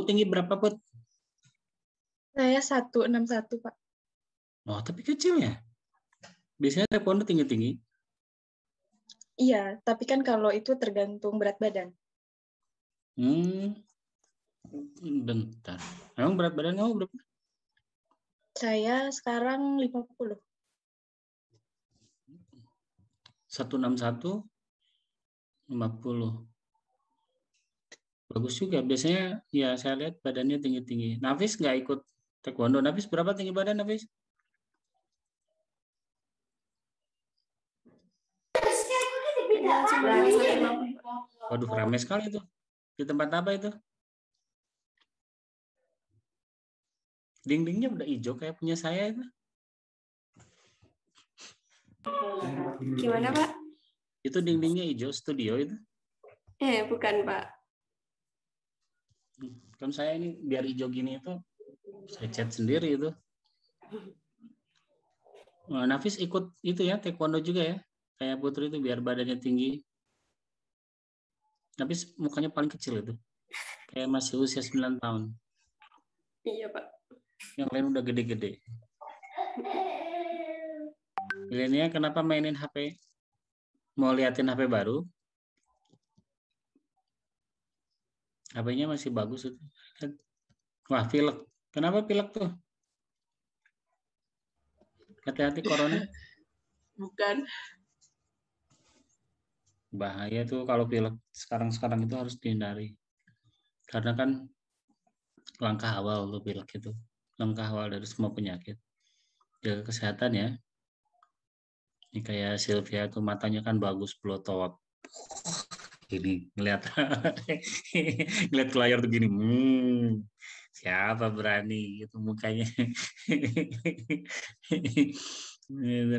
tinggi berapa, Put? Saya 161, Pak. Oh, tapi kecil ya. Biasanya taekwondo tinggi-tinggi. Iya, tapi kan kalau itu tergantung berat badan. Bentar. Emang berat badan kamu berapa? Saya sekarang 50. 161, 50. Bagus juga. Biasanya ya saya lihat badannya tinggi-tinggi. Nafis nggak ikut taekwondo. Nafis berapa tinggi badan, Nafis? Waduh, ramai sekali itu. Di tempat apa itu? Dindingnya udah hijau kayak punya saya itu. Gimana, Pak? Itu dindingnya hijau studio itu. Bukan, Pak. Kan saya ini biar hijau gini itu saya cat sendiri itu. Nah, Nafis ikut itu ya, taekwondo juga ya. Kayak Putri itu biar badannya tinggi. Nafis mukanya paling kecil itu. Kayak masih usia 9 tahun. Iya, Pak. Yang lain udah gede-gede. Milenia kenapa mainin HP? Mau liatin HP baru? HP-nya masih bagus itu. Wah, pilek. Kenapa pilek tuh? Hati-hati corona. Bukan. Bahaya tuh kalau pilek sekarang-sekarang itu harus dihindari. Karena kan langkah awal tuh pilek itu. Langkah awal dari semua penyakit. Jaga kesehatan ya. Ini kayak Sylvia tuh matanya kan bagus belotot. Ini ngeliat ngeliat ke layar tuh gini. Siapa berani gitu mukanya.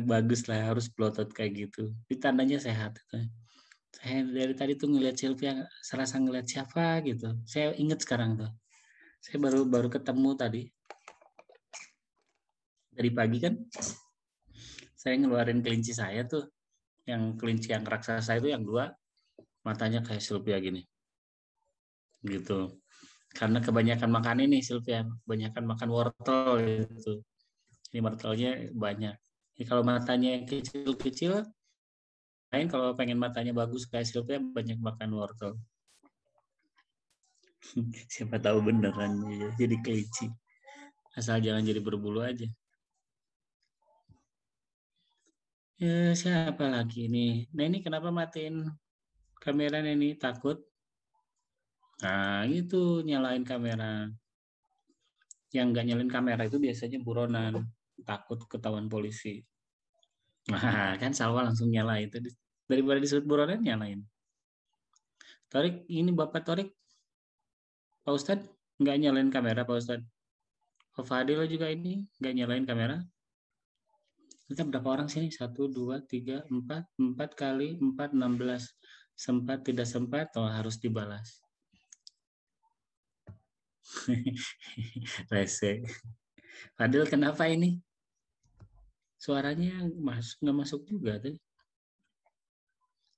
Bagus lah harus belotot kayak gitu. Itu tandanya sehat. Saya dari tadi tuh ngeliat Sylvia, serasa ngeliat siapa gitu. Saya inget sekarang tuh. Saya baru baru ketemu tadi. Dari pagi kan, saya ngeluarin kelinci saya tuh. Yang kelinci yang raksasa itu yang dua, matanya kayak Sylvia gini. Gitu. Karena kebanyakan makan ini Sylvia, kebanyakan makan wortel gitu. Ini wortelnya banyak. Jadi kalau matanya yang kecil-kecil, lain kalau pengen matanya bagus kayak Sylvia banyak makan wortel. Siapa tahu beneran ya, jadi kelinci. Asal jangan jadi berbulu aja. Ya, siapa lagi nih? Nah, ini kenapa matiin kamera ini? Takut? Nah, itu nyalain kamera. Yang nggak nyalain kamera itu biasanya buronan. Takut ketahuan polisi. Nah, kan Salwa langsung nyalain. Itu daripada disebut buronan, nyalain. Torik, ini Bapak Torik, Pak Ustadz, nggak nyalain kamera, Pak Ustadz. Pak Fadil juga ini nggak nyalain kamera. Kita berapa orang sini? 1, 2, 3, 4. 4 kali 4, 16. Sempat, tidak sempat, atau harus dibalas. Rese. Fadil kenapa ini? Suaranya nggak masuk juga tadi.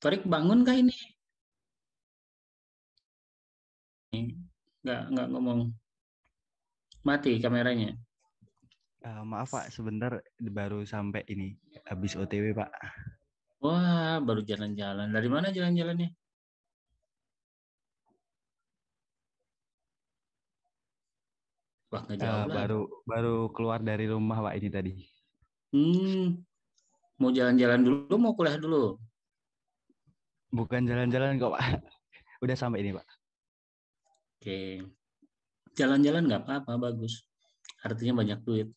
Torik bangun kah ini? Nggak ngomong. Mati kameranya. Maaf Pak, sebentar baru sampai ini habis OTW Pak. Wah, baru jalan-jalan. Dari mana jalan-jalannya? Wah, nggak jauh lah. Baru keluar dari rumah Pak ini tadi. Mau jalan-jalan dulu, mau kuliah dulu? Bukan jalan-jalan kok Pak. Udah sampai ini Pak. Oke. Jalan-jalan nggak apa-apa, bagus. Artinya banyak duit.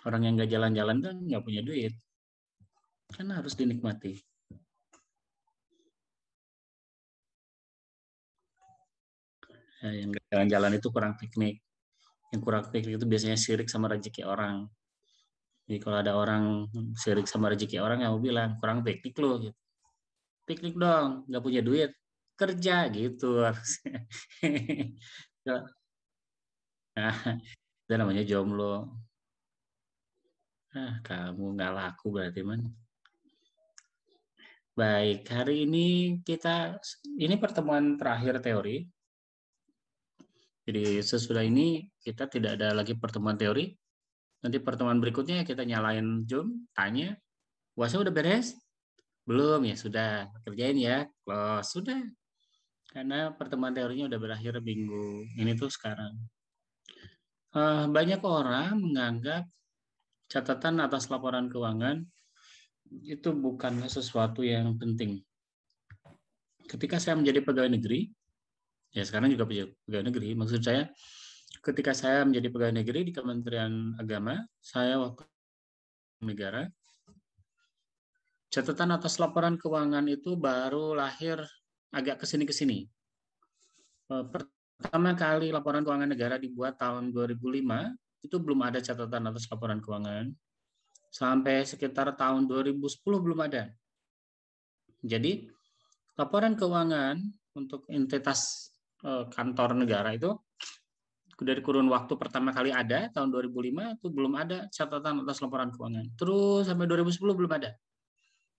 Orang yang nggak jalan-jalan kan nggak punya duit. Kan harus dinikmati. Yang nggak jalan-jalan itu kurang piknik. Yang kurang piknik itu biasanya sirik sama rezeki orang. Jadi kalau ada orang sirik sama rezeki orang yang mau bilang kurang piknik loh, gitu. Piknik dong, nggak punya duit, kerja gitu harusnya. Nah, itu namanya jomblo. Kamu nggak laku berarti man. Baik, hari ini ini pertemuan terakhir teori. Jadi sesudah ini kita tidak ada lagi pertemuan teori. Nanti pertemuan berikutnya kita nyalain Zoom, tanya, puasa udah beres? Belum ya sudah, kerjain ya. Close, sudah. Karena pertemuan teorinya udah berakhir minggu ini tuh sekarang. Banyak orang menganggap catatan atas laporan keuangan itu bukanlah sesuatu yang penting. Ketika saya menjadi pegawai negeri, ya sekarang juga pegawai negeri, maksud saya ketika saya menjadi pegawai negeri di Kementerian Agama, saya waktu negara, catatan atas laporan keuangan itu baru lahir agak kesini-kesini. Pertama kali laporan keuangan negara dibuat tahun 2005, itu belum ada catatan atas laporan keuangan. Sampai sekitar tahun 2010 belum ada. Jadi, laporan keuangan untuk entitas kantor negara itu dari kurun waktu pertama kali ada tahun 2005 itu belum ada catatan atas laporan keuangan. Terus sampai 2010 belum ada.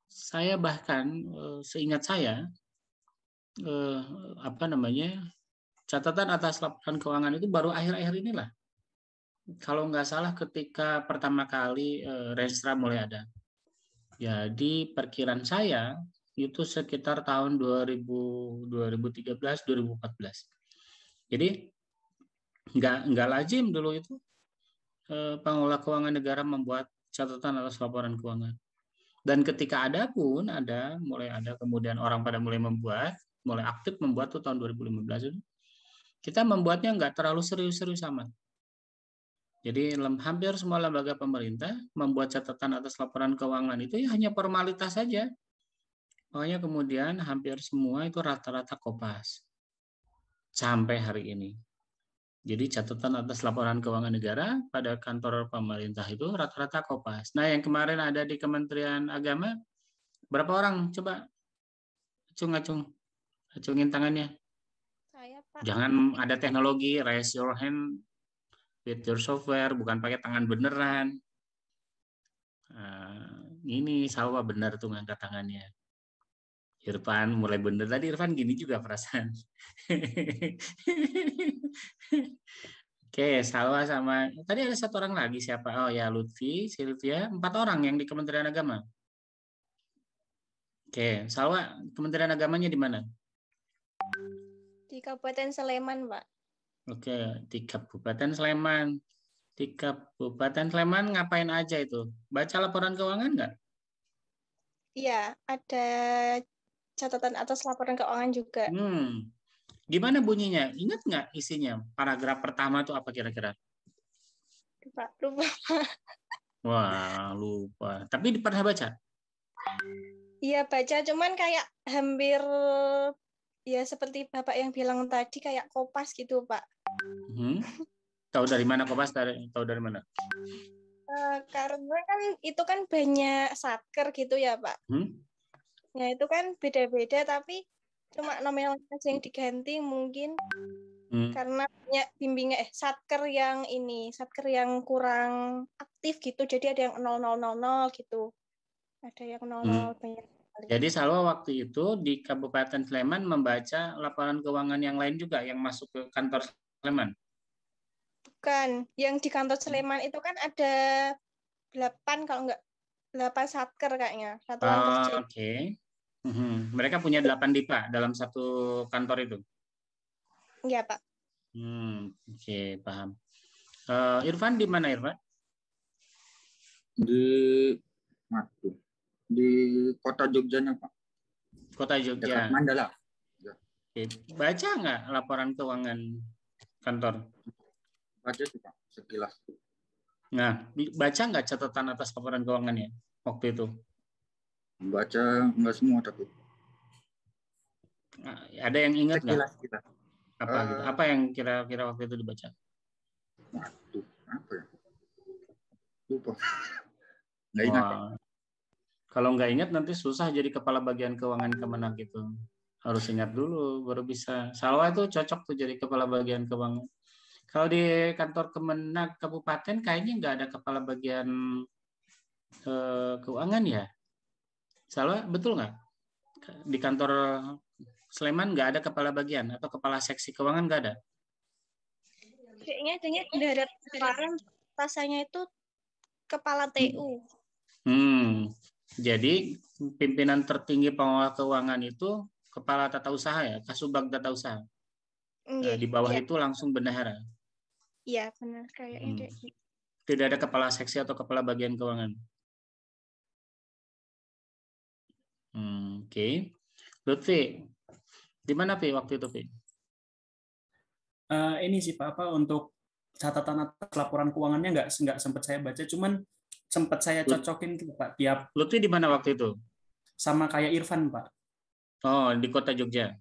Saya bahkan seingat saya catatan atas laporan keuangan itu baru akhir-akhir inilah. Kalau nggak salah ketika pertama kali Restra mulai ada. Jadi perkiraan saya itu sekitar tahun 2013, 2014. Jadi nggak lazim dulu itu pengelola keuangan negara membuat catatan atas laporan keuangan. Dan ketika ada pun mulai ada kemudian orang pada mulai aktif membuat tuh tahun 2015 itu. Kita membuatnya nggak terlalu serius-serius amat. Jadi hampir semua lembaga pemerintah membuat catatan atas laporan keuangan itu ya hanya formalitas saja. Makanya kemudian hampir semua itu rata-rata kopas sampai hari ini. Jadi catatan atas laporan keuangan negara pada kantor pemerintah itu rata-rata kopas. Nah yang kemarin ada di Kementerian Agama, berapa orang? Coba acungin tangannya. Saya, Pak. Jangan ada teknologi, raise your hand with your software, bukan pakai tangan beneran. Ini Salwa benar tuh ngangkat tangannya. Irfan mulai bener. Tadi Irfan gini juga perasaan. Oke, Salwa sama tadi ada satu orang lagi siapa? Oh ya Lutfi, Sylvia, 4 orang yang di Kementerian Agama. Oke, Salwa, Kementerian Agamanya di mana? Di Kabupaten Sleman, Pak. Oke, di Kabupaten Sleman. Di Kabupaten Sleman ngapain aja itu? Baca laporan keuangan nggak? Iya, ada catatan atas laporan keuangan juga. Gimana bunyinya? Ingat nggak isinya? Paragraf pertama itu apa kira-kira? Lupa. Wah, lupa. Tapi pernah baca? Iya, baca. Cuman kayak hampir ya seperti Bapak yang bilang tadi kayak kopas gitu, Pak. Tahu dari mana kopas? Tahu dari mana? Karena kan itu kan banyak satker gitu ya, Pak. Ya itu kan beda-beda tapi cuma nominal aja yang diganti mungkin karena banyak satker yang kurang aktif gitu. Jadi ada yang 0000 gitu. Ada yang 00 banyak. Jadi Salwa waktu itu di Kabupaten Sleman membaca laporan keuangan yang lain juga yang masuk ke kantor Sleman? Bukan, yang di kantor Sleman itu kan ada 8 kalau enggak 8 satker kayaknya, satuan kerja. Oke. Mereka punya 8 dipa dalam satu kantor itu? Iya, Pak. Oke, paham. Irfan di mana, Irfan? Di kota Jogjanya, Pak. Kota Jogja. Dekat Mandala. Oke. Baca nggak laporan keuangan kantor? Baca sih, Pak, sekilas. Nah, baca nggak catatan atas laporan keuangannya waktu itu? Baca nggak semua, tapi. Ada yang ingat nggak? Sekilas kita. Apa gitu? Apa yang kira-kira waktu itu dibaca? Waduh, apa ya? Lupa. Nggak ingat, Pak. Kalau nggak ingat nanti susah jadi kepala bagian keuangan Kemenak gitu. Harus ingat dulu baru bisa. Salwa itu cocok tuh jadi kepala bagian keuangan. Kalau di kantor Kemenak Kabupaten kayaknya nggak ada kepala bagian keuangan ya. Salwa betul nggak? Di kantor Sleman nggak ada kepala bagian atau kepala seksi keuangan nggak ada? Kayaknya dengar dari kemarin rasanya itu kepala TU. Jadi pimpinan tertinggi pengelola keuangan itu kepala tata usaha ya, Kasubag tata usaha. Di bawah itu langsung bendahara. Iya benar kayaknya kayak gitu. Tidak ada kepala seksi atau kepala bagian keuangan. Oke. Lutfi, di mana Pi waktu itu Pi? Ini sih Pak, untuk catatan atas laporan keuangannya nggak sempat saya baca, cuman sempat saya cocokin tuh Pak tiap. Lutfi di mana waktu itu? Sama kayak Irfan Pak. Oh, di kota Jogja.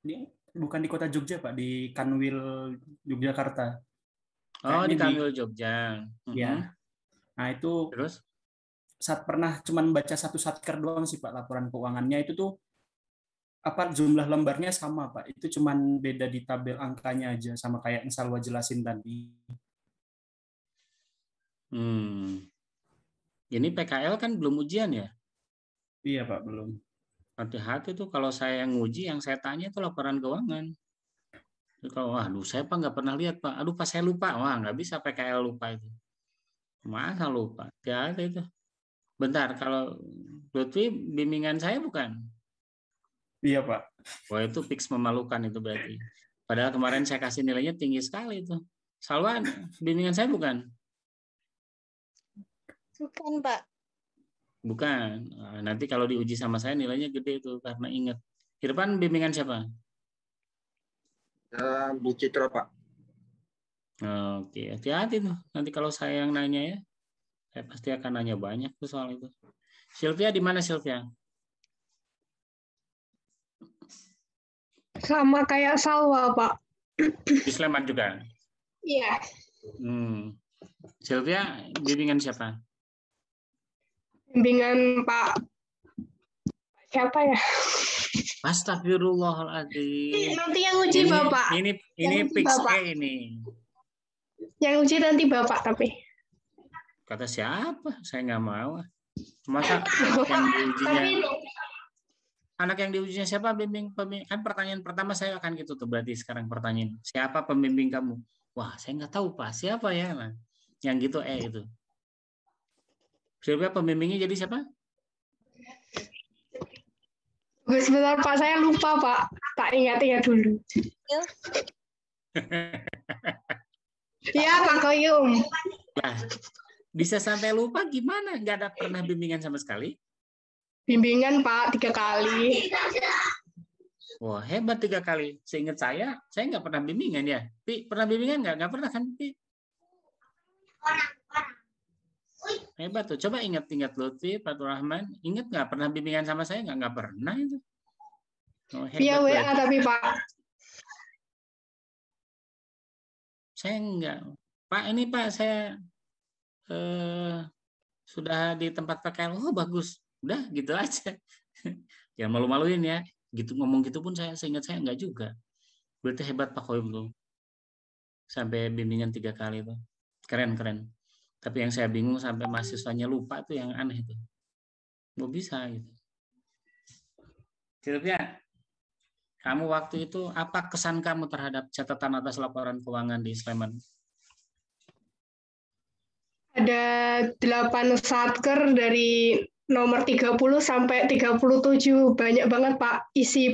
Ini bukan di kota Jogja Pak, di Kanwil Yogyakarta. Oh, di Kanwil Jogja. Ya. Nah itu. Terus? Saat pernah cuman baca satu satker doang sih Pak laporan keuangannya, itu tuh jumlah lembarnya sama Pak, itu cuman beda di tabel angkanya aja, sama kayak yang Salwa jelasin tadi. Ini PKL kan belum ujian ya? Iya Pak, belum. Hati-hati tuh kalau saya yang nguji, yang saya tanya itu laporan keuangan. Kalau aduh saya Pak nggak pernah lihat Pak, aduh Pak saya lupa, wah nggak bisa PKL lupa itu. Masa lupa? Hati-hati itu. Bentar, kalau Lutfi bimbingan saya bukan? Iya Pak. Wah itu fix memalukan itu berarti. Padahal kemarin saya kasih nilainya tinggi sekali itu. Salwa, bimbingan saya bukan? Bukan Pak. Bukan. Nah, nanti kalau diuji sama saya nilainya gede itu karena ingat. Irfan bimbingan siapa? Bu Citra Pak. Oke, hati-hati tuh. Nanti kalau saya yang nanya ya. Saya pasti akan nanya banyak tuh soal itu. Sylvia di mana Sylvia? Sama kayak Salwa, Pak. Di Sleman juga? Iya. Sylvia, bimbingan siapa? Bimbingan Pak. Siapa ya? Astagfirullahaladzim. Nanti yang uji Bapak. Ini fix ini. Yang uji nanti Bapak tapi. Kata siapa? Saya nggak mau. Masa yang diujinya? Anak yang diujinya siapa pembimbing? Kan pertanyaan pertama saya akan gitu tuh. Berarti sekarang pertanyaan siapa pembimbing kamu? Wah saya nggak tahu Pak. Siapa ya? Nah, yang gitu itu. Siapa pembimbingnya jadi siapa? Sebentar Pak, saya lupa Pak. Tak ingat-ingat dulu. Iya Pak Koyum. Lah, bisa sampai lupa gimana? Nggak ada pernah bimbingan sama sekali? Bimbingan Pak 3 kali. Wah hebat 3 kali. Seingat saya nggak pernah bimbingan ya. Pi, pernah bimbingan nggak? Nggak pernah kan Pi? Hebat tuh. Coba ingat-ingat Lutfi, Fatur Rahman. Ingat nggak pernah bimbingan sama saya? Nggak pernah itu. Oh, via WA tapi Pak. Saya enggak. Pak ini Pak saya sudah di tempat PKL. Oh bagus. Udah gitu aja. Jangan malu-maluin ya. Gitu ngomong gitu pun saya seingat saya enggak juga. Berarti hebat Pak Koyum tuh. Sampai bimbingan 3 kali tuh. Keren. Tapi yang saya bingung sampai mahasiswanya lupa tuh yang aneh itu. Nggak bisa gitu. Sylvia, kamu waktu itu apa kesan kamu terhadap catatan atas laporan keuangan di Sleman? Ada 8 satker dari nomor 30 sampai 37. Banyak banget Pak isi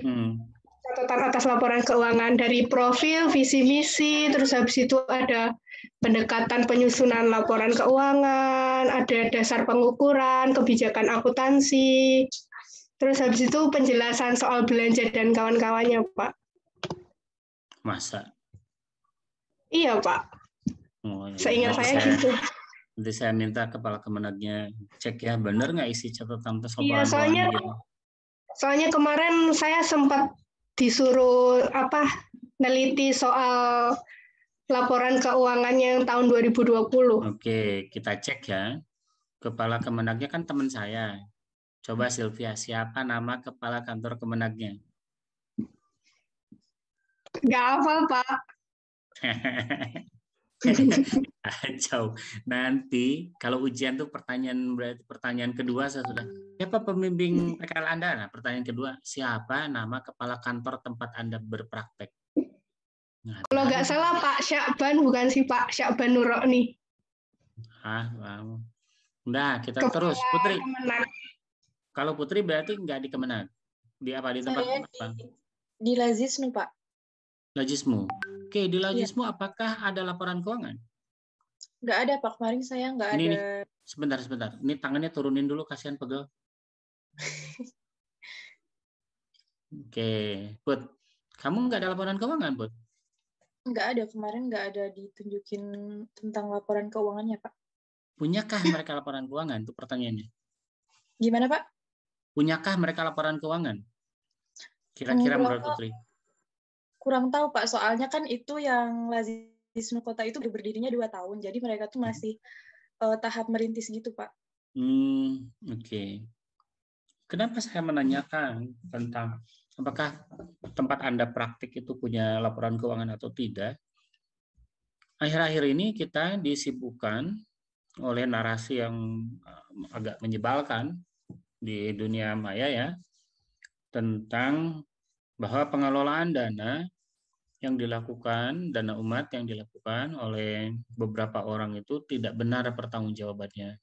catatan atas laporan keuangan. Dari profil, visi misi, terus habis itu ada pendekatan penyusunan laporan keuangan, ada dasar pengukuran, kebijakan akuntansi, terus habis itu penjelasan soal belanja dan kawan-kawannya, Pak. Masa? Iya, Pak. Oh, ya. Seingat saya gitu. Nanti saya minta kepala Kemenagnya cek ya, benar nggak isi catatan atas laporan keuangan? Iya, soalnya kemarin saya sempat disuruh neliti soal laporan keuangan yang tahun 2020. Oke, kita cek ya. Kepala Kemenagnya kan teman saya. Coba Sylvia, siapa nama kepala kantor Kemenagnya? Nggak hafal, Pak. Kacau. Nanti kalau ujian tuh pertanyaan kedua saya sudah. Siapa pembimbing PKL Anda? Nah, pertanyaan kedua, siapa nama kepala kantor tempat Anda berpraktek? Nah, Kalau nggak salah Pak Syakban, bukan sih Pak Syakban Nurroni. Wow. Udah, kita Kepala terus. Putri. Kemenag. Kalau Putri berarti nggak di Kemenag. Di apa? Di tempat Saya apa? di Lazisnu, Pak. Lajismu. Oke, di Lajismu apakah ada laporan keuangan? Nggak ada, Pak. Kemarin saya nggak ada. Ini, sebentar. Ini tangannya turunin dulu, kasihan pegel. Oke, Put. Kamu nggak ada laporan keuangan, Put? Nggak ada. Kemarin nggak ada ditunjukin tentang laporan keuangannya, Pak. Punyakah mereka laporan keuangan? Itu pertanyaannya. Gimana, Pak? Punyakah mereka laporan keuangan? Kira-kira menurut Putri? Kurang tahu, Pak. Soalnya kan itu yang Lazisnu Kota itu berdirinya 2 tahun. Jadi mereka tuh masih tahap merintis gitu, Pak. Oke. Kenapa saya menanyakan tentang apakah tempat Anda praktik itu punya laporan keuangan atau tidak? Akhir-akhir ini kita disibukkan oleh narasi yang agak menyebalkan di dunia maya ya, tentang bahwa pengelolaan dana yang dilakukan, dana umat yang dilakukan oleh beberapa orang itu tidak benar pertanggungjawabannya.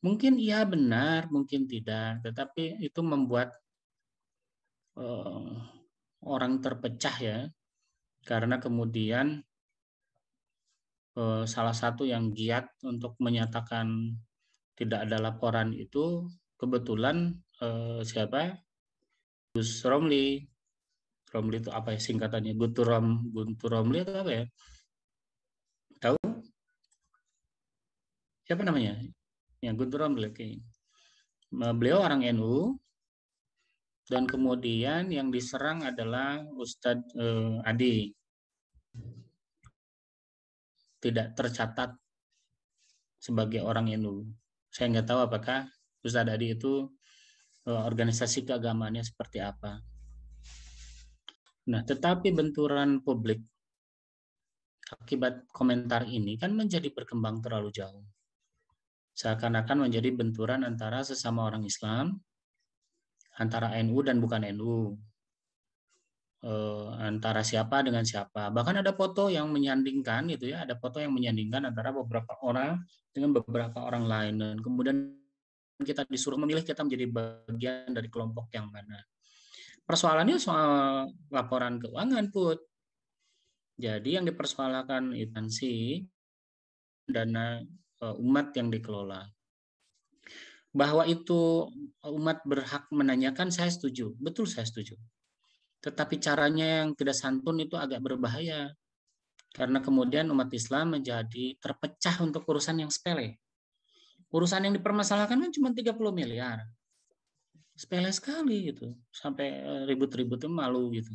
Mungkin iya benar, mungkin tidak, tetapi itu membuat orang terpecah ya, karena kemudian salah satu yang giat untuk menyatakan tidak ada laporan itu kebetulan siapa? Gus Romli. Romli itu apa ya singkatannya? Guntur Romli atau apa ya? Tahu? Siapa namanya? Ya, Guntur Romli. Okay. Beliau orang NU dan kemudian yang diserang adalah Ustadz Adi. Tidak tercatat sebagai orang NU. Saya nggak tahu apakah Ustadz Adi itu organisasi keagamaannya seperti apa. Nah, tetapi benturan publik akibat komentar ini kan menjadi berkembang terlalu jauh. Seakan-akan menjadi benturan antara sesama orang Islam, antara NU dan bukan NU, antara siapa dengan siapa. Bahkan ada foto yang menyandingkan, gitu ya, ada foto yang menyandingkan antara beberapa orang dengan beberapa orang lain, dan kemudian kita disuruh memilih kita menjadi bagian dari kelompok yang mana. Persoalannya soal laporan keuangan, Put. Jadi yang dipersoalkan instansi dana umat yang dikelola. Bahwa itu umat berhak menanyakan, saya setuju. Betul, saya setuju. Tetapi caranya yang tidak santun itu agak berbahaya. Karena kemudian umat Islam menjadi terpecah untuk urusan yang sepele. Urusan yang dipermasalahkan kan cuma 30 miliar. Sepele sekali gitu. Sampai ribut-ribut itu malu gitu.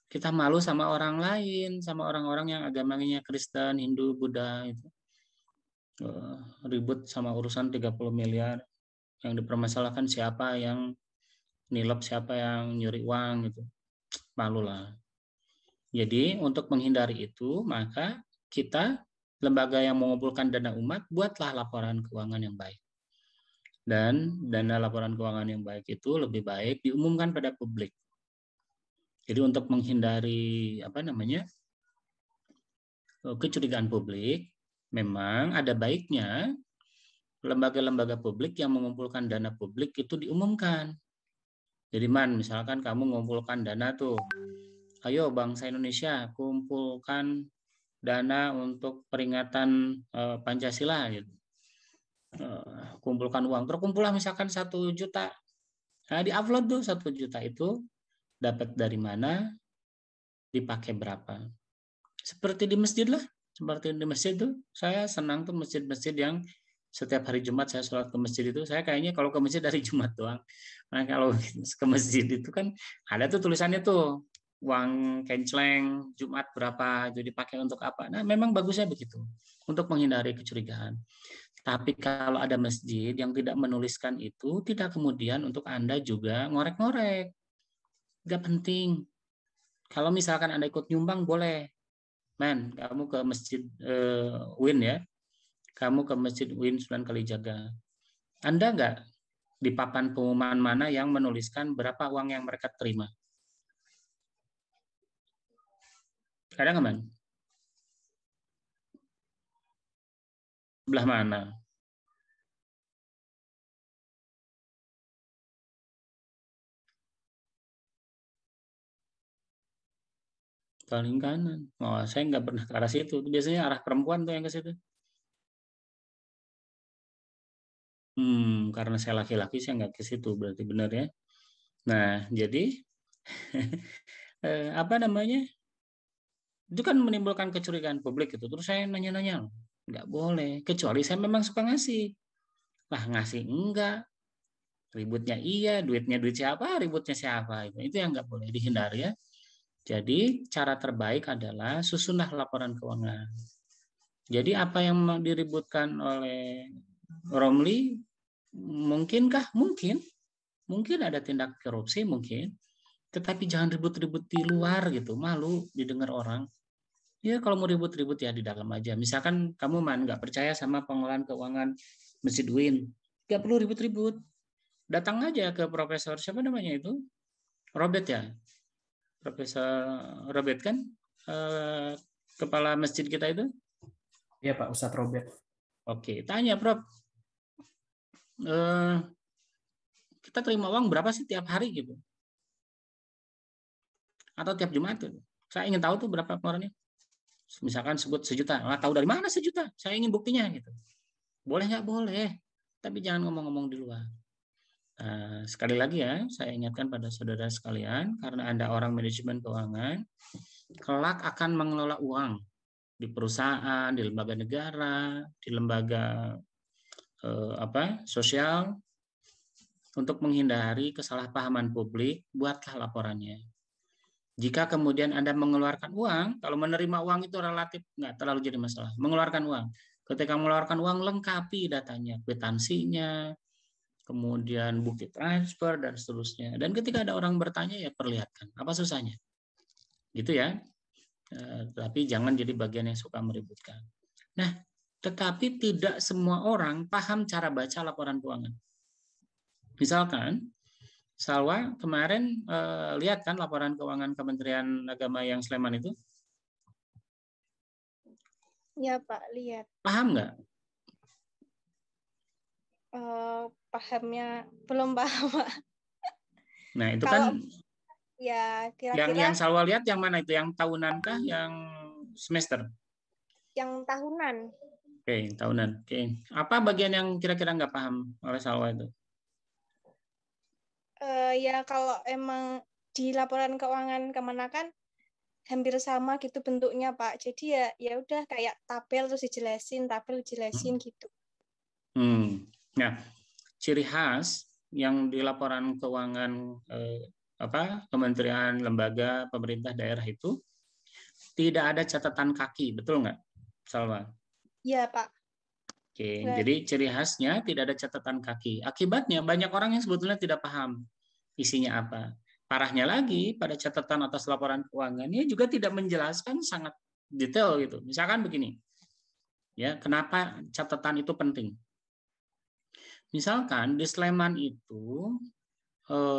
Kita malu sama orang lain, sama orang-orang yang agamanya Kristen, Hindu, Buddha itu. Ribut sama urusan 30 miliar. Yang dipermasalahkan siapa yang nilep, siapa yang nyuri uang gitu. Malu lah. Jadi untuk menghindari itu, maka kita, lembaga yang mengumpulkan dana umat, buatlah laporan keuangan yang baik. Dan dana laporan keuangan yang baik itu lebih baik diumumkan pada publik. Jadi untuk menghindari kecurigaan publik, memang ada baiknya lembaga-lembaga publik yang mengumpulkan dana publik itu diumumkan. Jadi misalkan kamu mengumpulkan dana tuh, ayo bangsa Indonesia kumpulkan dana untuk peringatan Pancasila gitu. Kumpulkan uang, terkumpullah misalkan 1 juta. Nah, di-upload tuh 1 juta itu dapat dari mana, dipakai berapa. Seperti di masjid lah. Seperti di masjid tuh, saya senang tuh masjid-masjid yang setiap hari Jumat saya sholat ke masjid itu. Saya kayaknya kalau ke masjid dari Jumat doang. Nah, kalau ke masjid itu kan ada tuh tulisannya tuh, uang kenceleng Jumat berapa, itu dipakai untuk apa. Nah, memang bagusnya begitu, untuk menghindari kecurigaan. Tapi kalau ada masjid yang tidak menuliskan itu, tidak kemudian untuk Anda juga ngorek-ngorek. Nggak penting. Kalau misalkan Anda ikut nyumbang, boleh. Kamu ke masjid Win ya. Kamu ke masjid Win Sunan Kalijaga. Anda nggak di papan pengumuman mana yang menuliskan berapa uang yang mereka terima? Ada nggak, Man? Sebelah mana? Paling kanan. Oh, saya nggak pernah ke arah situ. Biasanya arah perempuan tuh yang ke situ. Karena saya laki-laki, saya nggak ke situ. Berarti benar ya. Nah, jadi apa namanya? Itu kan menimbulkan kecurigaan publik itu. Terus saya nanya-nanya, nggak boleh. Kecuali saya memang suka ngasih. Lah ngasih enggak. Ributnya iya, duitnya duit siapa, ributnya siapa. Itu yang nggak boleh dihindari ya. Jadi cara terbaik adalah susunlah laporan keuangan. Jadi apa yang diributkan oleh Romli, mungkinkah? Mungkin ada tindak korupsi, mungkin. Tetapi jangan ribut-ribut di luar gitu, malu didengar orang. Ya kalau mau ribut-ribut ya di dalam aja. Misalkan kamu nggak percaya sama pengelolaan keuangan Masjid UIN, nggak perlu ribut-ribut. Datang aja ke Profesor siapa namanya itu, Robert ya. Profesor Robert kan kepala masjid kita itu? Iya Pak, Ustadz Robert. Oke, tanya Prof. Kita terima uang berapa sih tiap hari gitu? Atau tiap Jumat gitu? Saya ingin tahu tuh berapa pengeluarannya. Misalkan sebut 1 juta. Nggak tahu dari mana 1 juta? Saya ingin buktinya gitu. Boleh nggak? Boleh. Tapi jangan ngomong-ngomong di luar. Sekali lagi ya, saya ingatkan pada saudara sekalian, karena Anda orang manajemen keuangan, kelak akan mengelola uang di perusahaan, di lembaga negara, di lembaga sosial. Untuk menghindari kesalahpahaman publik, buatlah laporannya. Jika kemudian Anda mengeluarkan uang, kalau menerima uang itu relatif nggak terlalu jadi masalah. Mengeluarkan uang, ketika mengeluarkan uang lengkapi datanya, kwitansinya, kemudian bukti transfer dan seterusnya. Dan ketika ada orang bertanya ya perlihatkan. Apa susahnya? Gitu ya. Tapi jangan jadi bagian yang suka meributkan. Nah, tetapi tidak semua orang paham cara baca laporan keuangan. Misalkan Salwa kemarin lihat kan laporan keuangan Kementerian Agama yang Sleman itu? Ya Pak, lihat. Paham nggak? Pahamnya belum paham Pak. Nah itu kalau, kan ya kira-kira yang Salwa lihat yang mana itu? Yang tahunan kah? Yang semester? Yang tahunan. Oke, tahunan. Oke. Apa bagian yang kira-kira nggak paham oleh Salwa itu? Ya kalau emang di laporan keuangan Kemenakan hampir sama gitu bentuknya Pak. Jadi ya udah kayak tabel terus dijelasin gitu. Nah, ciri khas yang di laporan keuangan kementerian, lembaga, pemerintah daerah itu tidak ada catatan kaki, betul nggak, Salwa? Iya Pak. Oke, jadi ciri khasnya tidak ada catatan kaki. Akibatnya banyak orang yang sebetulnya tidak paham isinya apa. Parahnya lagi, pada catatan atas laporan keuangannya juga tidak menjelaskan sangat detail gitu. Misalkan begini, ya kenapa catatan itu penting? Misalkan di Sleman itu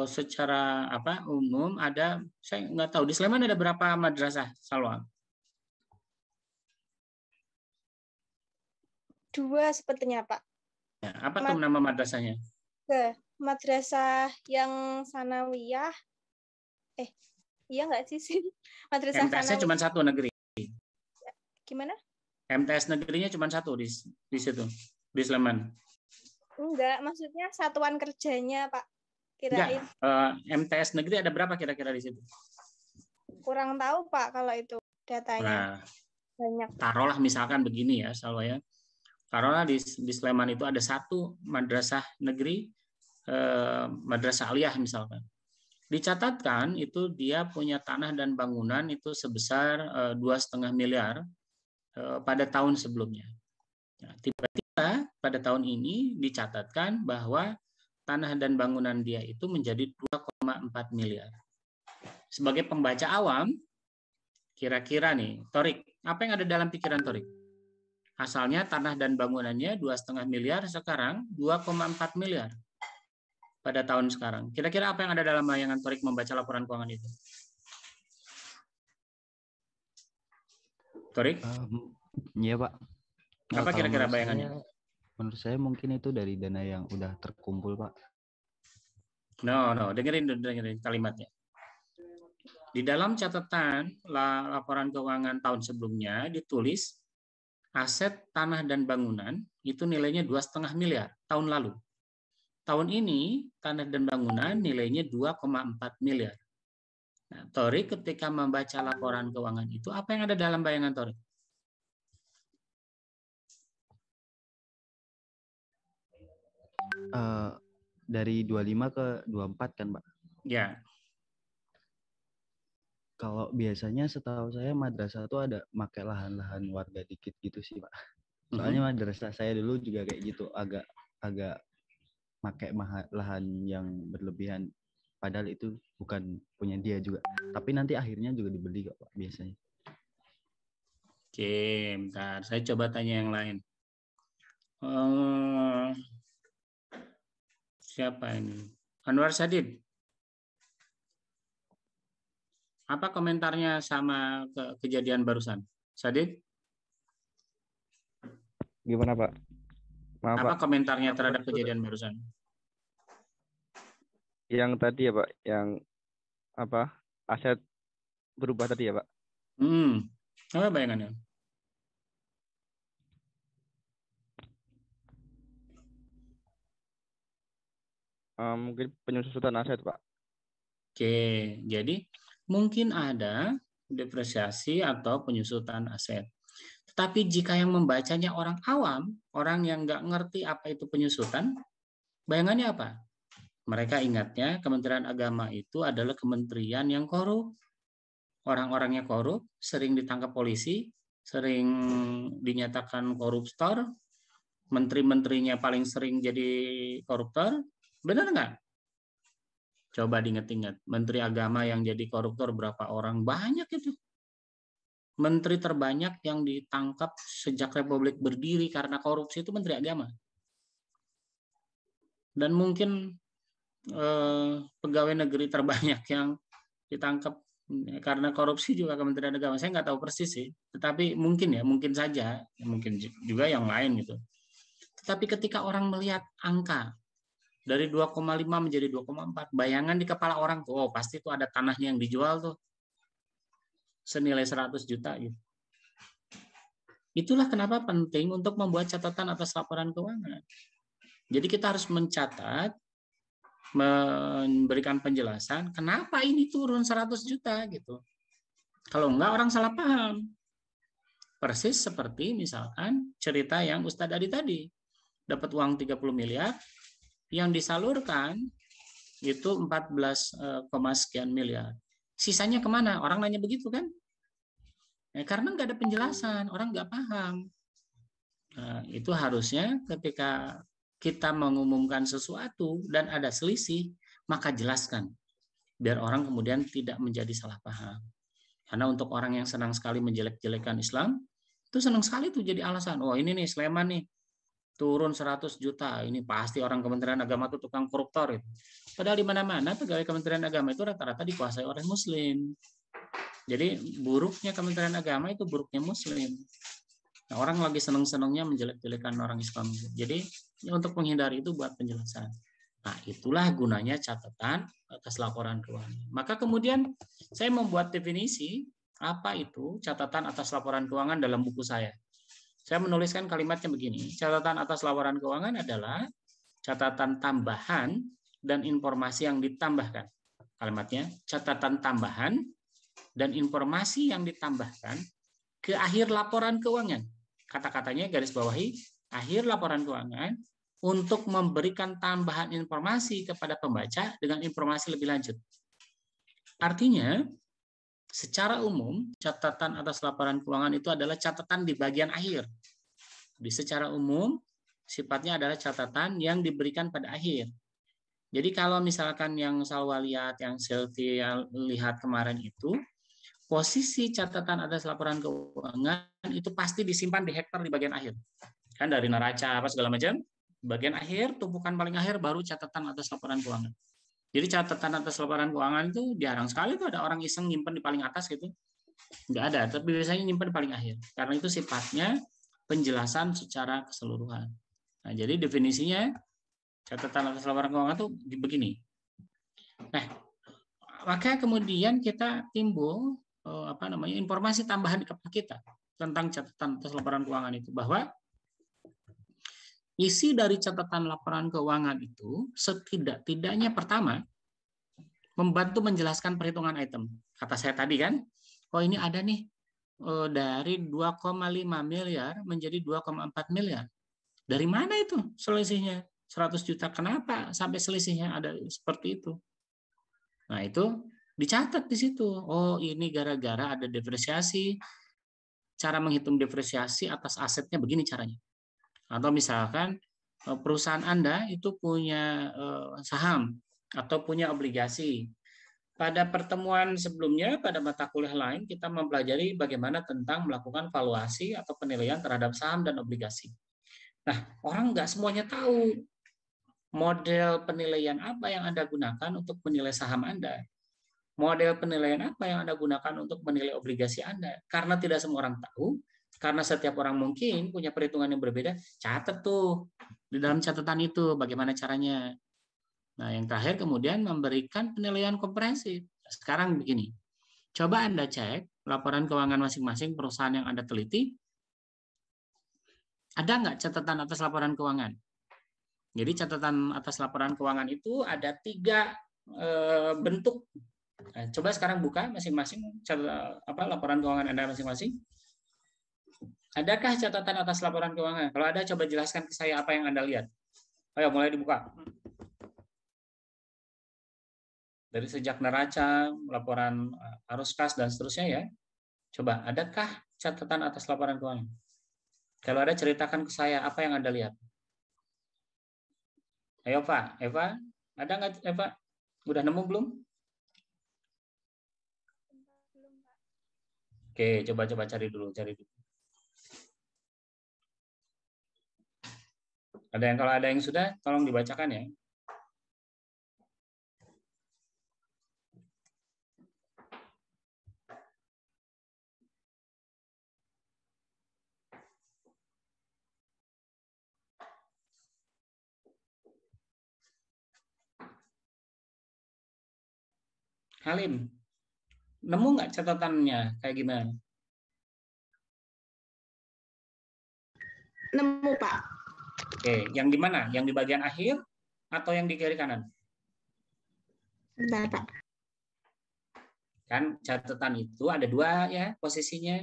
secara umum ada, saya nggak tahu di Sleman ada berapa madrasah, Salwa? 2 sepertinya Pak. Ya, apa tuh nama madrasahnya? Madrasah yang sanawiyah. Iya nggak sih? Madrasah MTS-nya cuma 1 negeri. Gimana? MTS negerinya cuma 1 di situ, di Sleman. Enggak, maksudnya satuan kerjanya Pak. Kirain. MTS negeri ada berapa kira-kira di situ? Kurang tahu Pak kalau itu datanya. Banyak. Taruhlah misalkan begini ya, Salwa ya. Taruhlah di Sleman itu ada 1 madrasah negeri, madrasah aliyah misalkan. Dicatatkan itu dia punya tanah dan bangunan itu sebesar 2,5 miliar pada tahun sebelumnya. Nah, tiba-tiba pada tahun ini dicatatkan bahwa tanah dan bangunan dia itu menjadi 2,4 miliar. Sebagai pembaca awam, kira-kira nih, Torik, apa yang ada dalam pikiran Torik? Asalnya tanah dan bangunannya 2,5 miliar, sekarang 2,4 miliar pada tahun sekarang. Kira-kira apa yang ada dalam bayangan Torik membaca laporan keuangan itu? Torik? Iya Pak. Apa kira-kira bayangannya? Menurut saya mungkin itu dari dana yang udah terkumpul Pak. No, dengerin kalimatnya. Di dalam catatan laporan keuangan tahun sebelumnya ditulis aset tanah dan bangunan itu nilainya 2,5 miliar tahun lalu. Tahun ini tanah dan bangunan nilainya 2,4 miliar. Nah, Tori ketika membaca laporan keuangan itu apa yang ada dalam bayangan Tori? Dari 25 ke 24 kan Pak? Ya. Kalau biasanya setahu saya madrasah itu ada pakai lahan-lahan warga dikit gitu sih Pak. Soalnya madrasah saya dulu juga kayak gitu, agak pakai lahan yang berlebihan. Padahal itu bukan punya dia juga. Tapi nanti akhirnya juga dibeli kok Pak biasanya. Oke, bentar. Saya coba tanya yang lain. Siapa ini? Anwar Sadid. Apa komentarnya sama kejadian barusan? Sadid? Gimana Pak? Maaf, apa Pak. Komentarnya terhadap kejadian barusan? Yang tadi ya Pak, yang apa aset berubah tadi ya Pak? Apa bayangannya? Mungkin penyusutan aset Pak. Oke, jadi mungkin ada depresiasi atau penyusutan aset. Tetapi jika yang membacanya orang awam, orang yang nggak ngerti apa itu penyusutan, bayangannya apa? Mereka ingatnya Kementerian Agama itu adalah kementerian yang korup. Orang-orangnya korup, sering ditangkap polisi, sering dinyatakan koruptor, menteri-menterinya paling sering jadi koruptor. Benar nggak? Coba diingat-ingat, Menteri Agama yang jadi koruptor berapa orang? Banyak itu. Menteri terbanyak yang ditangkap sejak Republik berdiri karena korupsi itu Menteri Agama. Dan mungkin pegawai negeri terbanyak yang ditangkap karena korupsi juga Kementerian Agama. Saya nggak tahu persis sih, tetapi mungkin saja, mungkin juga yang lain gitu. Tetapi ketika orang melihat angka dari 2,5 menjadi 2,4, bayangan di kepala orang tuh, oh pasti tuh ada tanahnya yang dijual tuh senilai 100 juta gitu. Itulah kenapa penting untuk membuat catatan atas laporan keuangan. Jadi kita harus mencatat, memberikan penjelasan kenapa ini turun 100 juta gitu. Kalau enggak orang salah paham. Persis seperti misalkan cerita yang Ustadz Adi tadi. Dapat uang 30 miliar, yang disalurkan itu 14, sekian miliar. Sisanya kemana? Orang nanya begitu kan? Ya, karena nggak ada penjelasan, orang nggak paham. Nah, itu harusnya ketika kita mengumumkan sesuatu dan ada selisih, maka jelaskan. Biar orang kemudian tidak menjadi salah paham. Karena untuk orang yang senang sekali menjelek-jelekan Islam, itu senang sekali tuh jadi alasan. Oh ini nih Sleman nih, turun 100 juta, ini pasti orang Kementerian Agama itu tukang koruptor. Itu. Padahal di mana-mana pegawai Kementerian Agama itu rata-rata dikuasai oleh Muslim. Jadi buruknya Kementerian Agama itu buruknya Muslim. Nah, orang lagi seneng-senengnya menjelek-jelekan orang Islam. Jadi untuk menghindari itu buat penjelasan. Nah itulah gunanya catatan atas laporan keuangan. Maka kemudian saya membuat definisi apa itu catatan atas laporan keuangan dalam buku saya. Saya menuliskan kalimatnya begini, catatan atas laporan keuangan adalah catatan tambahan dan informasi yang ditambahkan. Kalimatnya, catatan tambahan dan informasi yang ditambahkan ke akhir laporan keuangan. Kata-katanya garis bawahi, akhir laporan keuangan untuk memberikan tambahan informasi kepada pembaca dengan informasi lebih lanjut. Artinya, secara umum, catatan atas laporan keuangan itu adalah catatan di bagian akhir. Di secara umum, sifatnya adalah catatan yang diberikan pada akhir. Jadi kalau misalkan yang Salwa lihat, yang Sylvia lihat kemarin itu, posisi catatan atas laporan keuangan itu pasti disimpan di hektar di bagian akhir. Kan dari neraca, apa segala macam, bagian akhir, tumpukan paling akhir, baru catatan atas laporan keuangan. Jadi catatan atas laporan keuangan itu jarang sekali tuh ada orang iseng nyimpen di paling atas gitu. nggak ada, tapi biasanya nyimpan paling akhir. Karena itu sifatnya penjelasan secara keseluruhan. Nah, jadi definisinya catatan atas laporan keuangan itu begini. Nah, maka kemudian kita timbul informasi tambahan kepada kita tentang catatan atas laporan keuangan itu, bahwa isi dari catatan laporan keuangan itu setidak-tidaknya pertama membantu menjelaskan perhitungan item. Kata saya tadi kan, oh ini ada nih dari 2,5 miliar menjadi 2,4 miliar. Dari mana itu selisihnya? 100 juta. Kenapa sampai selisihnya ada seperti itu? Nah, itu dicatat di situ. Oh, ini gara-gara ada depresiasi. Cara menghitung depresiasi atas asetnya begini caranya. Atau misalkan perusahaan Anda itu punya saham atau punya obligasi. Pada pertemuan sebelumnya, pada mata kuliah lain, kita mempelajari bagaimana tentang melakukan valuasi atau penilaian terhadap saham dan obligasi. Nah, orang nggak semuanya tahu model penilaian apa yang Anda gunakan untuk menilai saham Anda. Model penilaian apa yang Anda gunakan untuk menilai obligasi Anda. Karena tidak semua orang tahu, karena setiap orang mungkin punya perhitungan yang berbeda, catat tuh di dalam catatan itu bagaimana caranya. Nah, yang terakhir kemudian memberikan penilaian komprehensif. Sekarang begini, coba Anda cek laporan keuangan masing-masing perusahaan yang Anda teliti, ada nggak catatan atas laporan keuangan? Jadi catatan atas laporan keuangan itu ada 3 bentuk. Nah, coba sekarang buka masing-masing laporan keuangan Anda masing-masing. Adakah catatan atas laporan keuangan? Kalau ada, coba jelaskan ke saya apa yang Anda lihat. Ayo, mulai dibuka. Dari sejak neraca, laporan arus kas, dan seterusnya ya. Coba, adakah catatan atas laporan keuangan? Kalau ada, ceritakan ke saya apa yang Anda lihat. Ayo, Pak. Eva, ada nggak, Eva? Udah nemu belum? Oke, coba cari dulu. Kalau ada yang sudah, tolong dibacakan ya. Halim, nemu nggak catatannya kayak gimana? Nemu, Pak. Oke, yang di mana? Yang di bagian akhir atau yang di kiri kanan? Bentar, Pak. Kan catatan itu ada 2 ya posisinya.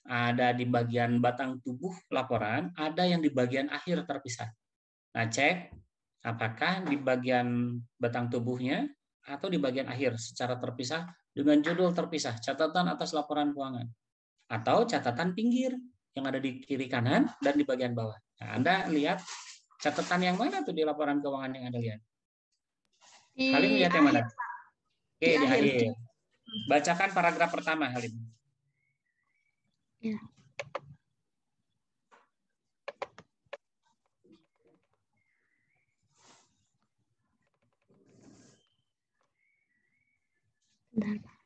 Ada di bagian batang tubuh laporan, ada yang di bagian akhir terpisah. Nah, cek apakah di bagian batang tubuhnya atau di bagian akhir secara terpisah dengan judul terpisah, catatan atas laporan keuangan. Atau catatan pinggir yang ada di kiri kanan dan di bagian bawah. Nah, Anda lihat catatan yang mana tuh di laporan keuangan yang Anda lihat? Halim lihat yang mana? Oke, di akhir. Bacakan paragraf pertama, Halim. Ya. Bentar.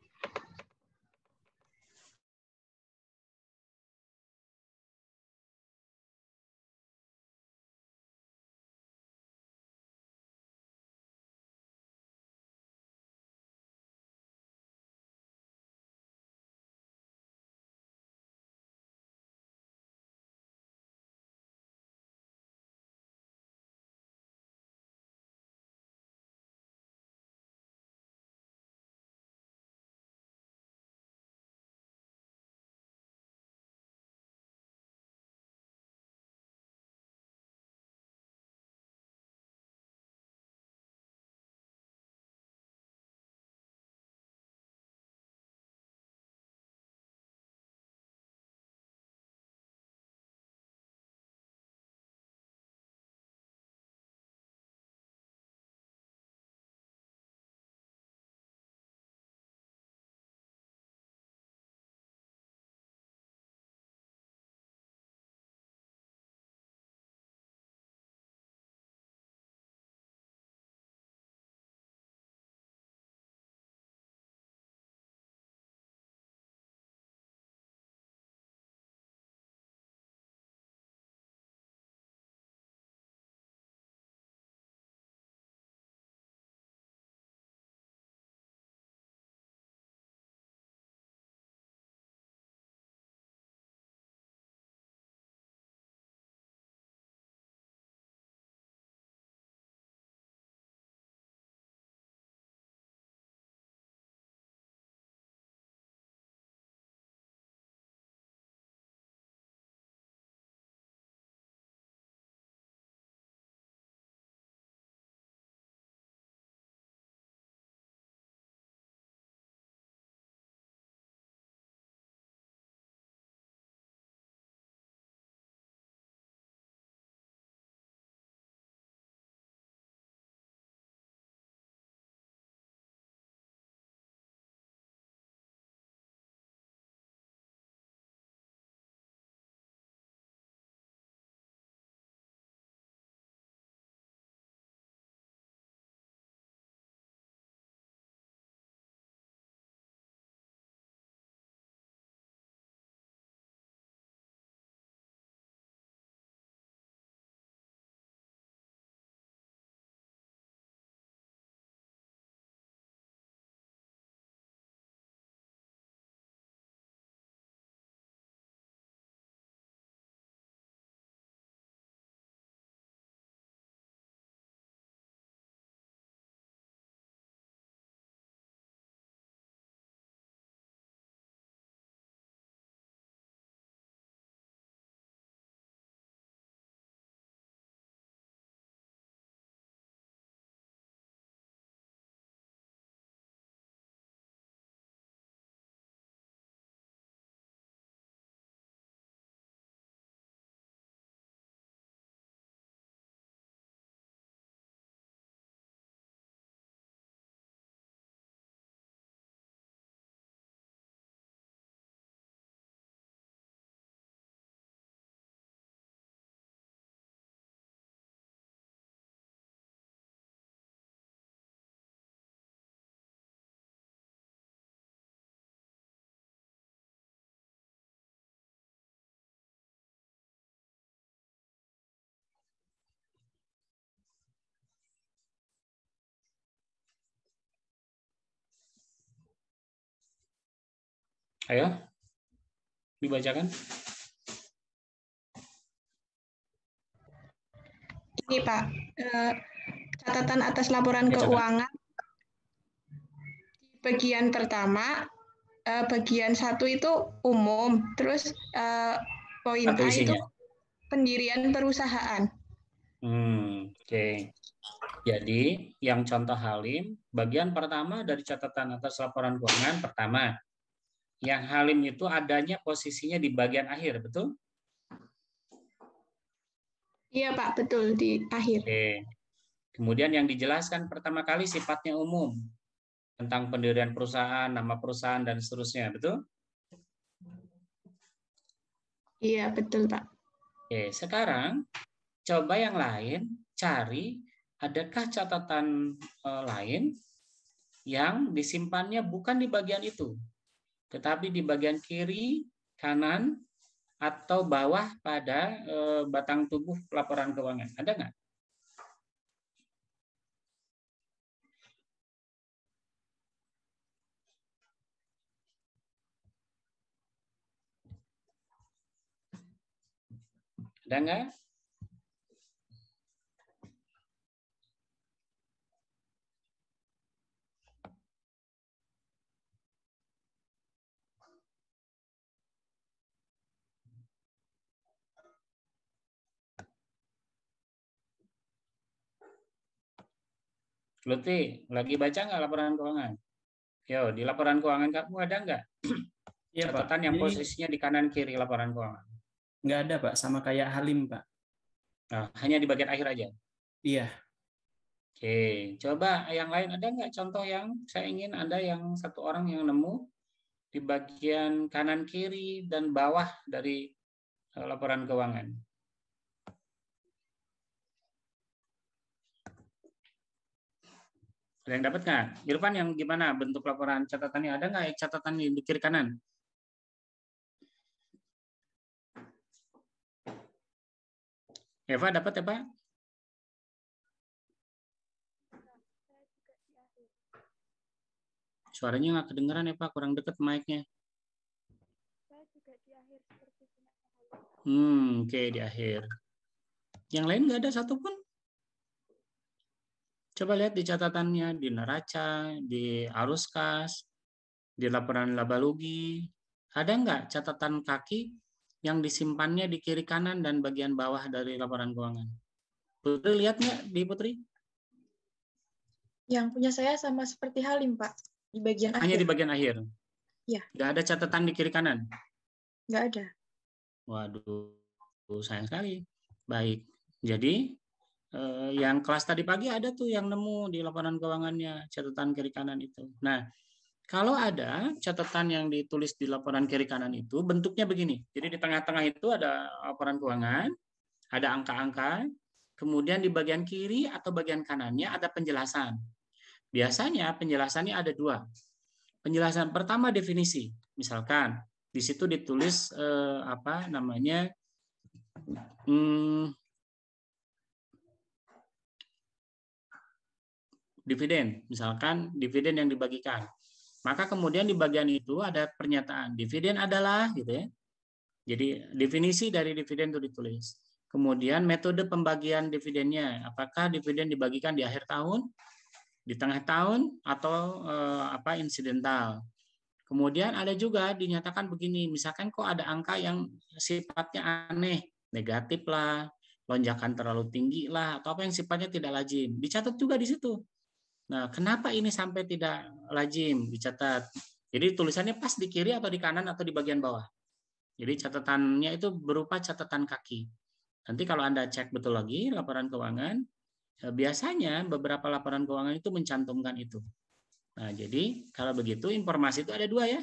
Ayo, dibacakan. Ini Pak, catatan atas laporan keuangan di bagian pertama, bagian 1 itu umum, terus poin A itu pendirian perusahaan. Oke. Jadi yang contoh Halim, bagian pertama dari catatan atas laporan keuangan pertama, yang Halim itu adanya posisinya di bagian akhir, betul? Iya Pak, betul di akhir. Oke. Kemudian yang dijelaskan pertama kali sifatnya umum, tentang pendirian perusahaan, nama perusahaan, dan seterusnya, betul? Iya, betul Pak. Oke, sekarang coba yang lain, cari adakah catatan lain yang disimpannya bukan di bagian itu, tetapi di bagian kiri, kanan, atau bawah pada batang tubuh laporan keuangan. Ada nggak? Ada nggak? Lutfi, lagi baca nggak laporan keuangan? Yo, di laporan keuangan kamu ada nggak Iya, catatan Pak. yang posisinya di kanan kiri laporan keuangan? Nggak ada, Pak. Sama kayak Halim, Pak. Nah, hanya di bagian akhir aja? Iya. Oke, coba yang lain ada nggak contoh yang saya ingin ada yang satu orang yang nemu di bagian kanan kiri dan bawah dari laporan keuangan? Ada yang dapat nggak? Irfan, yang gimana bentuk laporan catatannya? Ada nggak catatan di kiri kanan? Eva dapat ya Pak? Suaranya nggak kedengeran ya Pak, kurang deket mic-nya. Oke, di akhir. Yang lain nggak ada satupun? Coba lihat di catatannya, di neraca, di arus kas, di laporan laba rugi. Ada nggak catatan kaki yang disimpannya di kiri kanan dan bagian bawah dari laporan keuangan? Putri lihat nggak di Putri? Yang punya saya sama seperti Halim, Pak. Di bagian akhir. Hanya di bagian akhir? Iya. Nggak ada catatan di kiri kanan? Nggak ada. Waduh, sayang sekali. Baik, jadi yang kelas tadi pagi ada tuh yang nemu di laporan keuangannya catatan kiri kanan itu. Nah, kalau ada catatan yang ditulis di laporan kiri kanan itu bentuknya begini. Jadi di tengah-tengah itu ada laporan keuangan, ada angka-angka, kemudian di bagian kiri atau bagian kanannya ada penjelasan. Biasanya penjelasannya ada dua. Penjelasan pertama definisi, misalkan di situ ditulis dividen, misalkan dividen yang dibagikan. Maka kemudian di bagian itu ada pernyataan dividen adalah gitu ya. Jadi definisi dari dividen itu ditulis. Kemudian metode pembagian dividennya, apakah dividen dibagikan di akhir tahun, di tengah tahun, atau insidental. Kemudian ada juga dinyatakan begini, misalkan kok ada angka yang sifatnya aneh, negatif lah, lonjakan terlalu tinggi lah, atau apa yang sifatnya tidak lazim. Dicatat juga di situ. Nah, kenapa ini sampai tidak lazim? Dicatat. Jadi tulisannya pas di kiri atau di kanan atau di bagian bawah. Jadi catatannya itu berupa catatan kaki. Nanti kalau Anda cek betul lagi laporan keuangan, biasanya beberapa laporan keuangan itu mencantumkan itu. Nah, jadi kalau begitu informasi itu ada dua ya.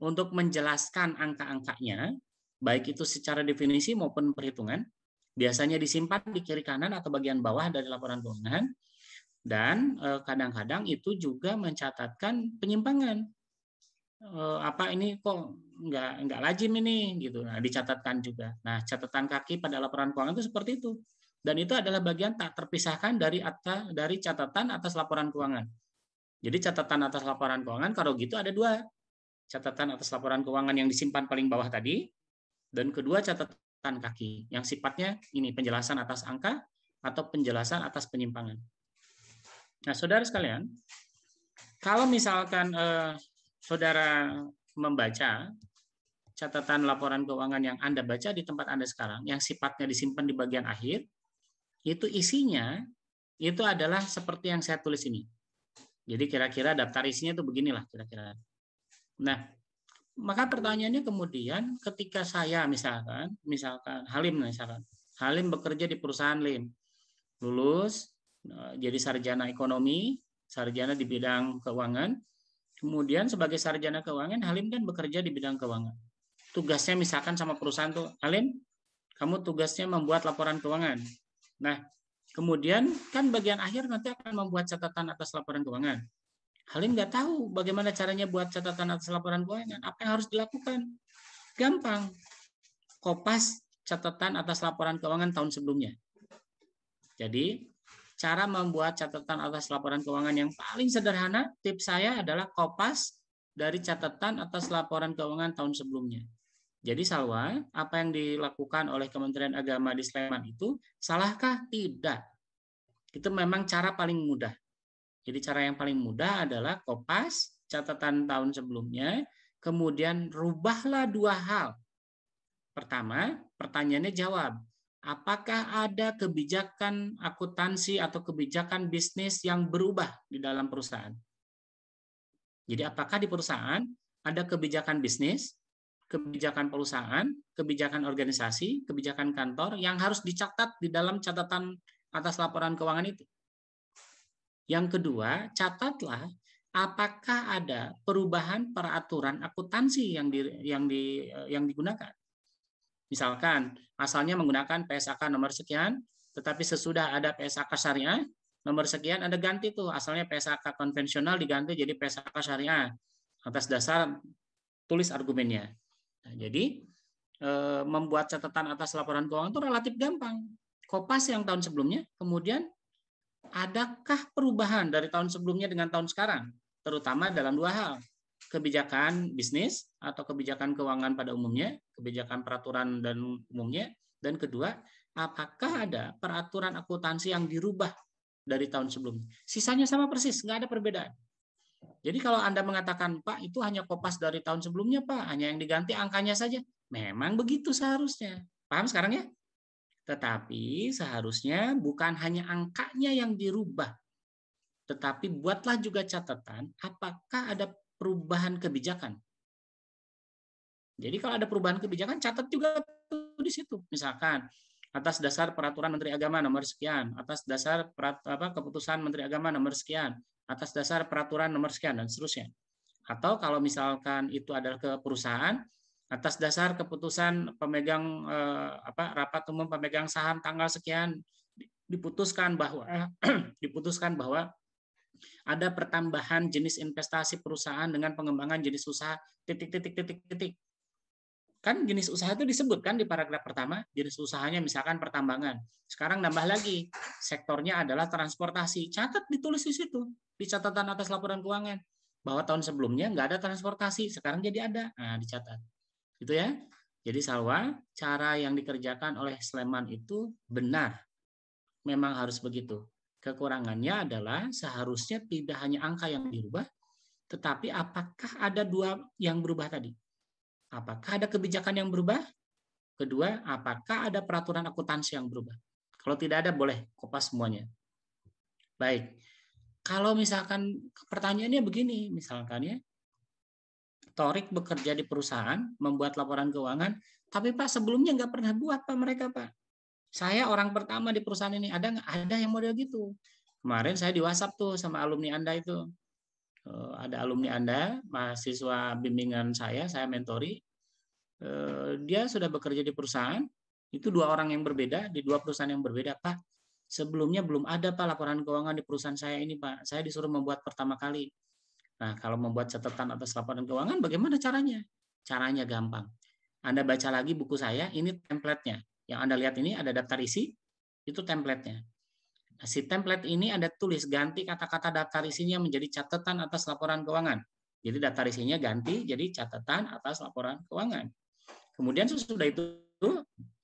Untuk menjelaskan angka-angkanya, baik itu secara definisi maupun perhitungan, biasanya disimpan di kiri kanan atau bagian bawah dari laporan keuangan. Dan kadang-kadang itu juga mencatatkan penyimpangan. Ini kok nggak lazim ini gitu. Nah, dicatatkan juga. Nah, catatan kaki pada laporan keuangan itu seperti itu. Dan itu adalah bagian tak terpisahkan dari catatan atas laporan keuangan. Jadi catatan atas laporan keuangan kalau gitu ada dua. catatan atas laporan keuangan yang disimpan paling bawah tadi, dan kedua catatan kaki yang sifatnya ini penjelasan atas angka atau penjelasan atas penyimpangan. Nah, saudara sekalian, kalau misalkan saudara membaca catatan laporan keuangan yang Anda baca di tempat Anda sekarang, yang sifatnya disimpan di bagian akhir, itu isinya itu adalah seperti yang saya tulis ini. Jadi kira-kira daftar isinya itu beginilah kira-kira. Nah, maka pertanyaannya kemudian ketika saya misalkan Halim bekerja di perusahaan Lim, lulus jadi sarjana ekonomi, sarjana di bidang keuangan, kemudian sebagai sarjana keuangan Halim kan bekerja di bidang keuangan. Tugasnya misalkan sama perusahaan tuh, Halim, kamu tugasnya membuat laporan keuangan. Nah, kemudian kan bagian akhir nanti akan membuat catatan atas laporan keuangan. Halim nggak tahu bagaimana caranya buat catatan atas laporan keuangan. Apa yang harus dilakukan? Gampang. Kopas catatan atas laporan keuangan tahun sebelumnya. Jadi, cara membuat catatan atas laporan keuangan yang paling sederhana, tips saya adalah kopas dari catatan atas laporan keuangan tahun sebelumnya. Jadi, Salwa, apa yang dilakukan oleh Kementerian Agama di Sleman itu, salahkah? Tidak. Itu memang cara paling mudah. Jadi cara yang paling mudah adalah kopas catatan tahun sebelumnya, kemudian rubahlah dua hal. Pertama, pertanyaannya jawab, apakah ada kebijakan akuntansi atau kebijakan bisnis yang berubah di dalam perusahaan? Jadi apakah di perusahaan ada kebijakan bisnis, kebijakan perusahaan, kebijakan organisasi, kebijakan kantor yang harus dicatat di dalam catatan atas laporan keuangan itu? Yang kedua, catatlah apakah ada perubahan peraturan akuntansi yang digunakan. Misalkan asalnya menggunakan PSAK nomor sekian, tetapi sesudah ada PSAK syariah nomor sekian ada ganti tuh, asalnya PSAK konvensional diganti jadi PSAK syariah atas dasar tulis argumennya. Nah, jadi membuat catatan atas laporan keuangan itu relatif gampang. Kopas yang tahun sebelumnya, kemudian adakah perubahan dari tahun sebelumnya dengan tahun sekarang, terutama dalam dua hal, kebijakan bisnis atau kebijakan keuangan pada umumnya, kebijakan peraturan dan umumnya, dan kedua, apakah ada peraturan akuntansi yang dirubah dari tahun sebelumnya. Sisanya sama persis, nggak ada perbedaan. Jadi kalau Anda mengatakan, Pak, itu hanya kopas dari tahun sebelumnya, Pak, hanya yang diganti angkanya saja, memang begitu seharusnya. Paham sekarang ya? Tetapi seharusnya bukan hanya angkanya yang dirubah, tetapi buatlah juga catatan apakah ada perubahan kebijakan. Jadi kalau ada perubahan kebijakan, catat juga di situ. Misalkan atas dasar peraturan Menteri Agama nomor sekian, atas dasar keputusan Menteri Agama nomor sekian, atas dasar peraturan nomor sekian, dan seterusnya. Atau kalau misalkan itu adalah ke perusahaan, atas dasar keputusan pemegang rapat umum pemegang saham tanggal sekian diputuskan bahwa ada pertambahan jenis investasi perusahaan dengan pengembangan jenis usaha titik. Kan jenis usaha itu disebutkan di paragraf pertama, jenis usahanya misalkan pertambangan. Sekarang nambah lagi, sektornya adalah transportasi. Catat, ditulis di situ di catatan atas laporan keuangan bahwa tahun sebelumnya nggak ada transportasi, sekarang jadi ada. Nah, dicatat. Gitu ya. Jadi Salwa, cara yang dikerjakan oleh Sleman itu benar. Memang harus begitu. Kekurangannya adalah seharusnya tidak hanya angka yang dirubah, tetapi apakah ada dua yang berubah tadi? Apakah ada kebijakan yang berubah? Kedua, apakah ada peraturan akuntansi yang berubah? Kalau tidak ada, boleh kopas semuanya. Baik. Kalau misalkan pertanyaannya begini, misalkan ya, Torik bekerja di perusahaan, membuat laporan keuangan, tapi Pak sebelumnya nggak pernah buat Pak mereka Pak. Saya orang pertama di perusahaan ini, ada yang model gitu. Kemarin saya di WhatsApp tuh sama alumni Anda itu. Ada alumni Anda, mahasiswa bimbingan saya mentori. Dia sudah bekerja di perusahaan, itu dua orang yang berbeda, di dua perusahaan yang berbeda. Pak, sebelumnya belum ada Pak laporan keuangan di perusahaan saya ini Pak. Saya disuruh membuat pertama kali. Nah, kalau membuat catatan atas laporan keuangan, bagaimana caranya? Caranya gampang. Anda baca lagi buku saya, ini template-nya. Yang Anda lihat ini ada daftar isi, itu template-nya. Nah, si template ini Anda tulis, ganti kata-kata daftar isinya menjadi catatan atas laporan keuangan. Jadi data risikonya ganti jadi catatan atas laporan keuangan. Kemudian sesudah itu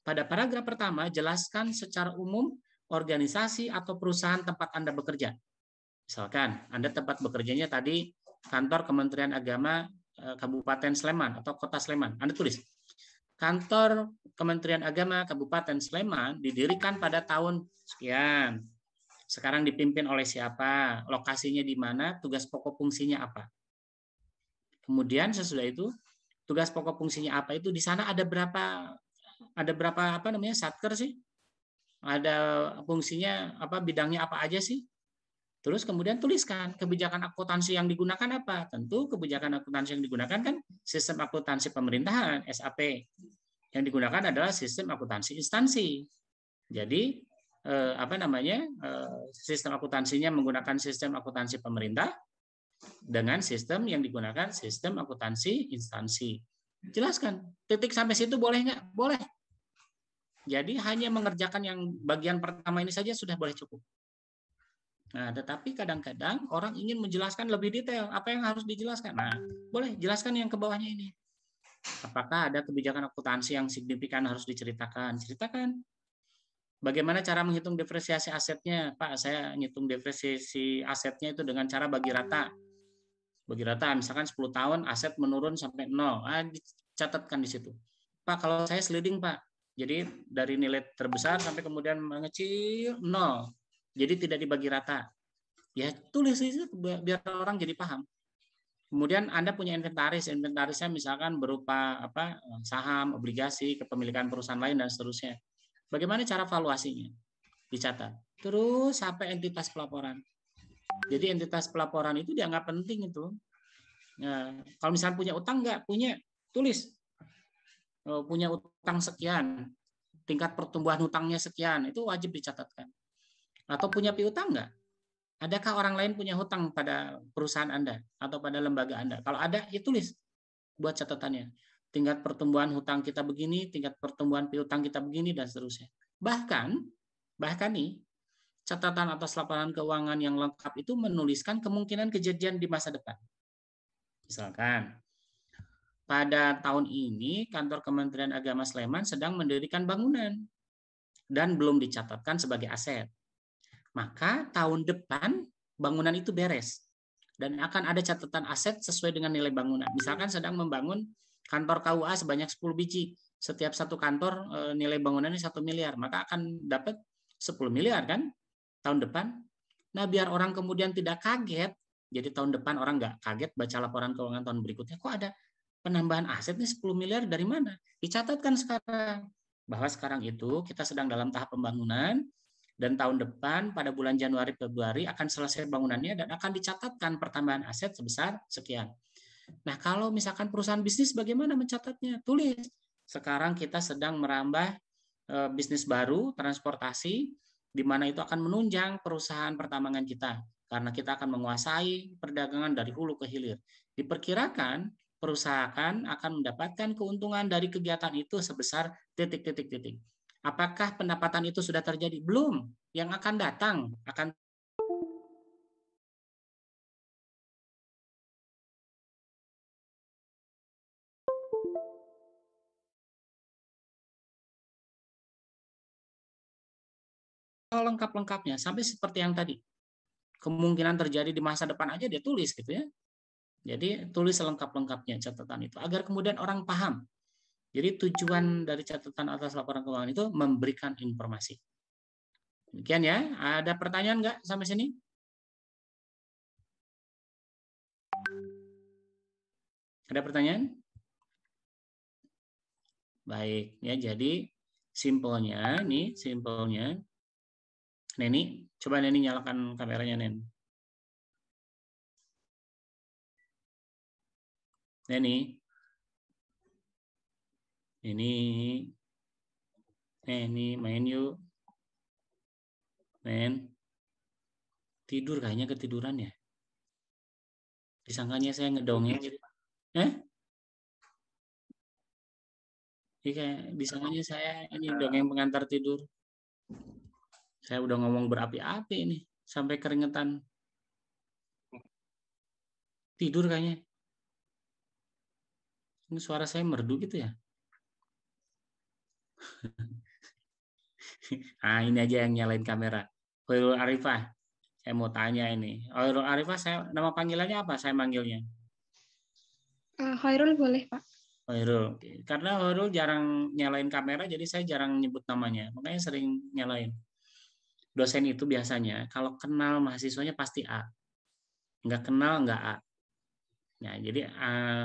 pada paragraf pertama jelaskan secara umum organisasi atau perusahaan tempat Anda bekerja. Misalkan Anda tempat bekerjanya tadi kantor Kementerian Agama Kabupaten Sleman atau Kota Sleman. Anda tulis kantor Kementerian Agama Kabupaten Sleman didirikan pada tahun sekian. Sekarang dipimpin oleh siapa? Lokasinya di mana? Tugas pokok fungsinya apa? Kemudian sesudah itu tugas pokok fungsinya apa itu di sana ada berapa satker sih? Ada fungsinya apa, bidangnya apa aja sih? Terus kemudian tuliskan kebijakan akuntansi yang digunakan apa? Tentu kebijakan akuntansi yang digunakan kan sistem akuntansi pemerintahan SAP. Yang digunakan adalah sistem akuntansi instansi. Jadi sistem akuntansinya menggunakan sistem akuntansi pemerintah dengan sistem yang digunakan sistem akuntansi instansi. Jelaskan. Titik sampai situ boleh nggak? Boleh. Jadi hanya mengerjakan yang bagian pertama ini saja sudah boleh cukup. Nah, tetapi kadang-kadang orang ingin menjelaskan lebih detail. Apa yang harus dijelaskan? Nah, boleh jelaskan yang ke bawahnya ini. Apakah ada kebijakan akuntansi yang signifikan harus diceritakan? Ceritakan. Bagaimana cara menghitung depresiasi asetnya? Pak, saya ngitung depresiasi asetnya itu dengan cara bagi rata. Bagi rata, misalkan 10 tahun aset menurun sampai 0. Dicatatkan di situ. Pak, kalau saya sliding, Pak. Jadi dari nilai terbesar sampai kemudian mengecil 0. Jadi tidak dibagi rata. Ya tulis itu biar orang jadi paham. Kemudian Anda punya inventarisnya misalkan berupa saham, obligasi, kepemilikan perusahaan lain dan seterusnya. Bagaimana cara valuasinya? Dicatat. Terus sampai entitas pelaporan. Jadi entitas pelaporan itu dianggap penting itu. Nah, kalau misalnya punya utang nggak punya, tulis. Punya utang sekian, tingkat pertumbuhan hutangnya sekian, itu wajib dicatatkan. Atau punya piutang nggak? Adakah orang lain punya hutang pada perusahaan Anda atau pada lembaga Anda? Kalau ada, ya tulis buat catatannya. Tingkat pertumbuhan hutang kita begini, tingkat pertumbuhan piutang kita begini, dan seterusnya. Bahkan nih, catatan atas laporan keuangan yang lengkap itu menuliskan kemungkinan kejadian di masa depan. Misalkan, pada tahun ini kantor Kementerian Agama Sleman sedang mendirikan bangunan dan belum dicatatkan sebagai aset. Maka tahun depan bangunan itu beres dan akan ada catatan aset sesuai dengan nilai bangunan. Misalkan sedang membangun kantor KUA sebanyak 10 biji. Setiap satu kantor nilai bangunannya 1 miliar, maka akan dapat 10 miliar kan tahun depan. Nah, biar orang kemudian tidak kaget, jadi tahun depan orang nggak kaget baca laporan keuangan tahun berikutnya, kok ada penambahan aset nih 10 miliar dari mana? Dicatatkan sekarang bahwa sekarang itu kita sedang dalam tahap pembangunan dan tahun depan pada bulan Januari Februari akan selesai bangunannya dan akan dicatatkan pertambahan aset sebesar sekian. Nah, kalau misalkan perusahaan bisnis bagaimana mencatatnya? Tulis. Sekarang kita sedang merambah bisnis baru, transportasi, di mana itu akan menunjang perusahaan pertambangan kita karena kita akan menguasai perdagangan dari hulu ke hilir. Diperkirakan perusahaan akan mendapatkan keuntungan dari kegiatan itu sebesar titik-titik-titik. Apakah pendapatan itu sudah terjadi? Belum. Yang akan datang akan lengkap-lengkapnya sampai seperti yang tadi. Kemungkinan terjadi di masa depan aja dia tulis gitu ya. Jadi tulis selengkap-lengkapnya catatan itu agar kemudian orang paham. Jadi tujuan dari catatan atas laporan keuangan itu memberikan informasi. Demikian ya. Ada pertanyaan nggak sampai sini? Ada pertanyaan? Baik, ya jadi simpelnya nih, simpelnya. Neni, coba Neni nyalakan kameranya, Nen. Neni. Neni main yuk. Nen. Tidur kayaknya, ketiduran ya. Disangkanya saya ngedongeng gitu. Kayak disangkanya saya ini dongeng pengantar tidur. Saya udah ngomong berapi-api ini sampai keringetan. Tidur kayaknya. Ini suara saya merdu gitu ya? Ah, ini aja yang nyalain kamera. Hoirul Arifah. Saya mau tanya ini. Hoirul Arifah, nama panggilannya apa? Saya manggilnya. Hoirul boleh, Pak. Hoirul. Karena Hoirul jarang nyalain kamera, jadi saya jarang nyebut namanya. Makanya sering nyalain. Dosen itu biasanya kalau kenal mahasiswanya pasti A. Nggak kenal, nggak A. Nah, jadi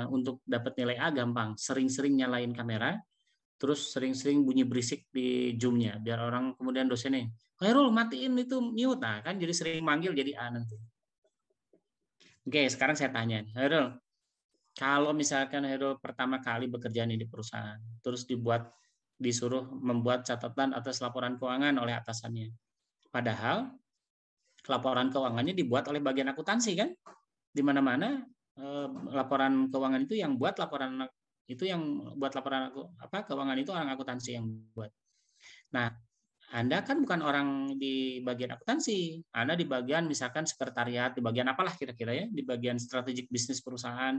untuk dapat nilai A gampang. Sering-sering nyalain kamera, terus sering-sering bunyi berisik di Zoom-nya, biar orang kemudian dosennya, Hoirul matiin itu mute, nah, kan jadi sering manggil jadi A nanti. Oke, sekarang saya tanya, Hoirul, kalau misalkan Hoirul pertama kali bekerja nih di perusahaan, terus disuruh membuat catatan atas laporan keuangan oleh atasannya, padahal laporan keuangannya dibuat oleh bagian akuntansi kan, di mana-mana laporan keuangan itu yang buat laporan keuangan itu orang akuntansi yang buat. Nah, Anda kan bukan orang di bagian akuntansi, Anda di bagian misalkan sekretariat, di bagian apalah kira-kira ya, di bagian strategik bisnis perusahaan,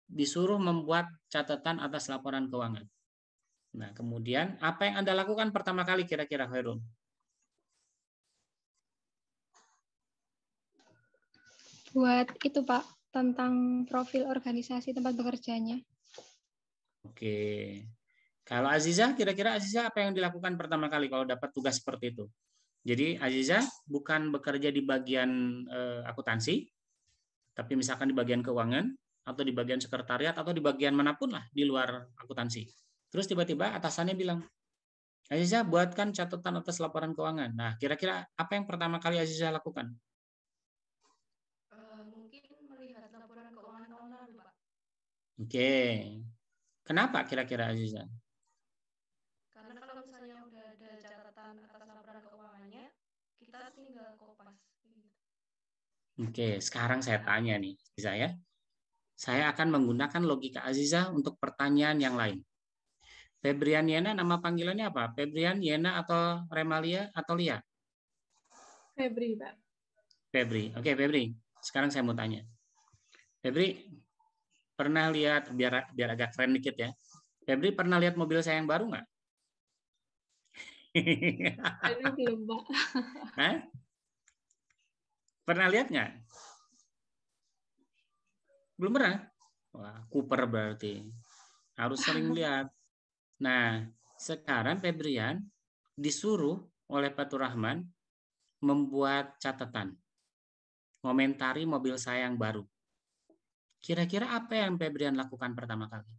disuruh membuat catatan atas laporan keuangan. Nah, kemudian apa yang Anda lakukan pertama kali kira-kira, Hoirul? Buat itu, Pak, tentang profil organisasi tempat bekerjanya. Oke. Kalau Aziza, kira-kira Aziza apa yang dilakukan pertama kali kalau dapat tugas seperti itu? Jadi Aziza bukan bekerja di bagian akuntansi, tapi misalkan di bagian keuangan, atau di bagian sekretariat, atau di bagian manapun lah di luar akuntansi. Terus tiba-tiba atasannya bilang, Aziza buatkan catatan atas laporan keuangan. Nah, kira-kira apa yang pertama kali Aziza lakukan? Mungkin melihat laporan keuangan tahun lalu, Pak. Oke. Kenapa kira-kira Aziza? Karena kalau misalnya udah ada catatan atas laporan keuangannya, kita tinggal kopas. Oke, sekarang saya tanya nih, Aziza ya. Saya akan menggunakan logika Aziza untuk pertanyaan yang lain. Febrian Yena, nama panggilannya apa? Febrian Yena atau Remalia atau Lia? Febri, Pak. Febri. Oke, Febri. Sekarang saya mau tanya. Febri, pernah lihat, biar agak keren dikit ya. Febri pernah lihat mobil saya yang baru nggak? Ini belum, Pak. Hah? Pernah lihat nggak? Belum pernah? Wah, Cooper berarti. Harus sering lihat. Nah, sekarang Febrian disuruh oleh Fatur Rahman membuat catatan. Komentari mobil saya yang baru. Kira-kira apa yang Febrian lakukan pertama kali?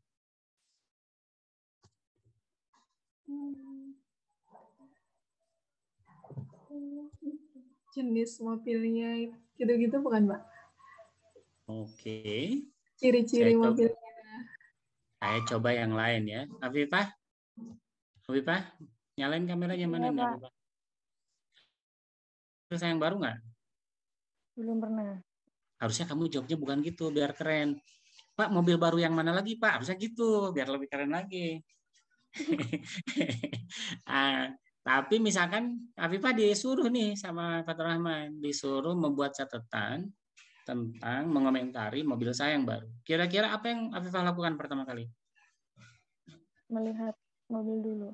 Jenis mobilnya gitu-gitu bukan, Pak? Oke. Ciri-ciri mobilnya. Saya coba yang lain ya. Afifah, nyalain kameranya mana nih, Afifah? Saya yang baru nggak? Belum pernah. Harusnya kamu jawabnya bukan gitu, biar keren. Pak, mobil baru yang mana lagi, Pak? Harusnya gitu, biar lebih keren lagi. Tapi misalkan Afifah disuruh nih sama Fatur Rahman, disuruh membuat catatan tentang mengomentari mobil saya yang baru. Kira-kira apa yang Afifah lakukan pertama kali? Melihat mobil dulu.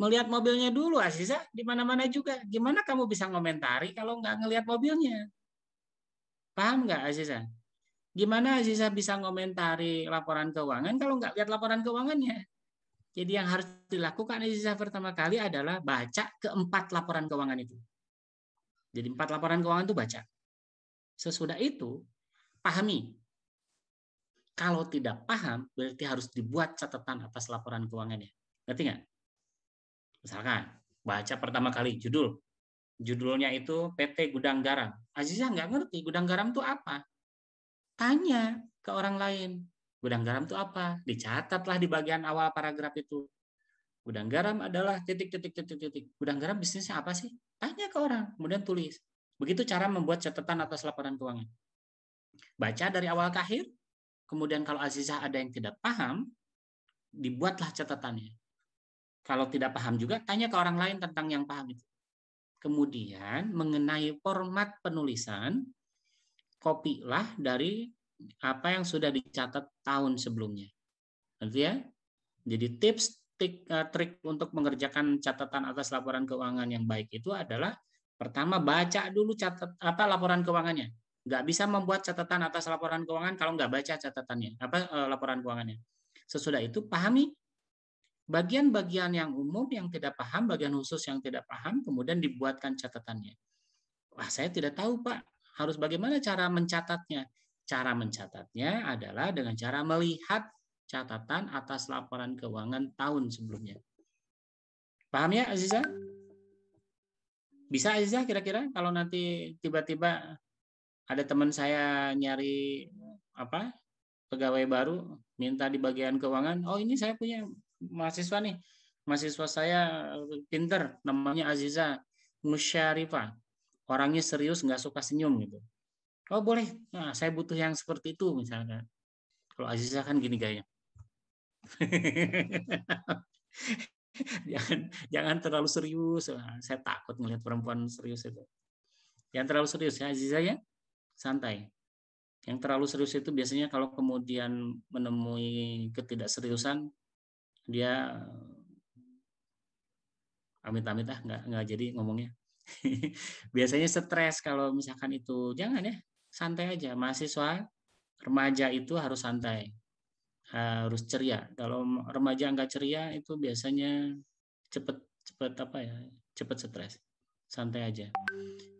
Melihat mobilnya dulu, Aziza. Di mana-mana juga. Gimana kamu bisa ngomentari kalau nggak ngelihat mobilnya? Paham nggak, Aziza? Gimana Aziza bisa ngomentari laporan keuangan kalau nggak lihat laporan keuangannya? Jadi yang harus dilakukan Aziza pertama kali adalah baca keempat laporan keuangan itu. Jadi 4 laporan keuangan itu baca. Sesudah itu, pahami. Kalau tidak paham, berarti harus dibuat catatan atas laporan keuangannya. Ngerti nggak? Misalkan, baca pertama kali judul. Judulnya itu PT Gudang Garam. Aziza nggak ngerti gudang garam itu apa. Tanya ke orang lain. Gudang garam itu apa? Dicatatlah di bagian awal paragraf itu. Gudang garam adalah titik. Gudang garam bisnisnya apa sih? Tanya ke orang, kemudian tulis. Begitu cara membuat catatan atas laporan keuangan. Baca dari awal ke akhir, kemudian kalau Azizah ada yang tidak paham, dibuatlah catatannya. Kalau tidak paham juga, tanya ke orang lain tentang yang paham itu. Kemudian mengenai format penulisan, kopilah dari apa yang sudah dicatat tahun sebelumnya. Nanti ya. Jadi tips trik untuk mengerjakan catatan atas laporan keuangan yang baik itu adalah pertama baca dulu laporan keuangannya. Nggak bisa membuat catatan atas laporan keuangan kalau nggak baca catatannya, laporan keuangannya. Sesudah itu pahami bagian-bagian yang umum yang tidak paham, bagian khusus yang tidak paham, kemudian dibuatkan catatannya. Wah, saya tidak tahu Pak, harus bagaimana cara mencatatnya? Cara mencatatnya adalah dengan cara melihat catatan atas laporan keuangan tahun sebelumnya. Paham ya Aziza? Bisa Aziza kira-kira kalau nanti tiba-tiba ada teman saya nyari pegawai baru, minta di bagian keuangan, oh ini saya punya mahasiswa nih, mahasiswa saya pinter, namanya Aziza Musyarifah, orangnya serius, nggak suka senyum gitu. Oh boleh, nah, saya butuh yang seperti itu misalnya. Kalau Aziza kan gini gaya. jangan terlalu serius. Saya takut melihat perempuan serius itu. Yang terlalu serius ya Aziza ya, santai. Yang terlalu serius itu biasanya kalau kemudian menemui ketidakseriusan, dia amit-amit nggak jadi ngomongnya. Biasanya stres kalau misalkan itu. Jangan ya, santai aja. Mahasiswa remaja itu harus santai, harus ceria. Kalau remaja nggak ceria itu biasanya cepet stres. Santai aja.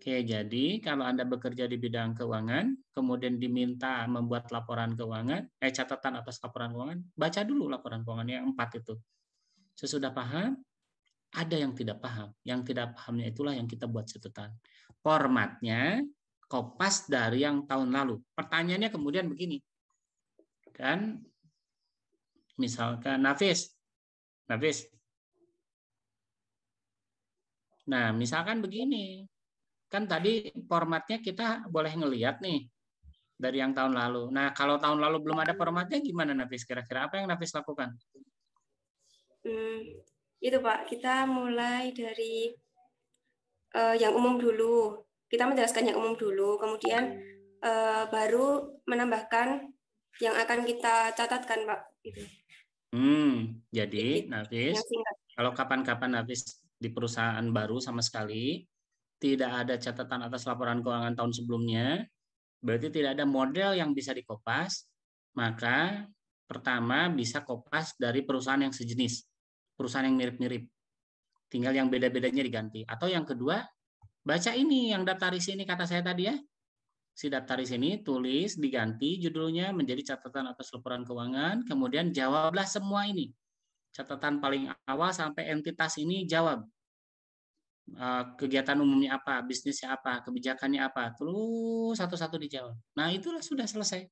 Oke, jadi kalau Anda bekerja di bidang keuangan, kemudian diminta membuat laporan keuangan, catatan atas laporan keuangan, baca dulu laporan keuangan yang 4 itu. Sesudah paham, ada yang tidak paham. Yang tidak pahamnya itulah yang kita buat catatan. Formatnya kopas dari yang tahun lalu. Pertanyaannya kemudian begini. Kan misalkan Nafis. Nah, misalkan begini. Kan tadi formatnya kita boleh ngelihat nih dari yang tahun lalu. Nah, kalau tahun lalu belum ada formatnya gimana Nafis? Kira-kira apa yang Nafis lakukan? Itu Pak, kita mulai dari yang umum dulu. Kita menjelaskan yang umum dulu, kemudian baru menambahkan yang akan kita catatkan Pak. Gitu. Jadi Nafis, kalau kapan-kapan Nafis di perusahaan baru sama sekali tidak ada catatan atas laporan keuangan tahun sebelumnya, berarti tidak ada model yang bisa dikopas, maka pertama bisa kopas dari perusahaan yang sejenis, perusahaan yang mirip-mirip, tinggal yang beda-bedanya diganti. Atau yang kedua, baca ini yang daftaris ini kata saya tadi ya, si daftaris ini tulis diganti judulnya menjadi catatan atas laporan keuangan, kemudian jawablah semua ini. Catatan paling awal sampai entitas ini jawab. Kegiatan umumnya apa, bisnisnya apa, kebijakannya apa, terus satu-satu dijawab. Nah, itulah sudah selesai.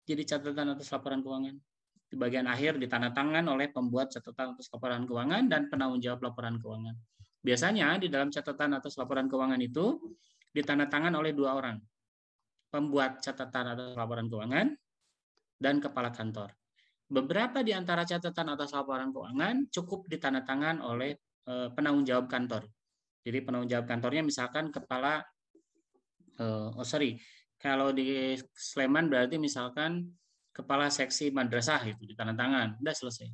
Jadi catatan atas laporan keuangan. Di bagian akhir ditandatangan oleh pembuat catatan atas laporan keuangan dan penanggung jawab laporan keuangan. Biasanya di dalam catatan atas laporan keuangan itu ditandatangan oleh 2 orang. Pembuat catatan atas laporan keuangan dan kepala kantor. Beberapa di antara catatan atas laporan keuangan cukup ditandatangan oleh penanggung jawab kantor. Jadi penanggung jawab kantornya misalkan kepala, kalau di Sleman berarti misalkan kepala seksi madrasah itu ditandatangan, udah selesai.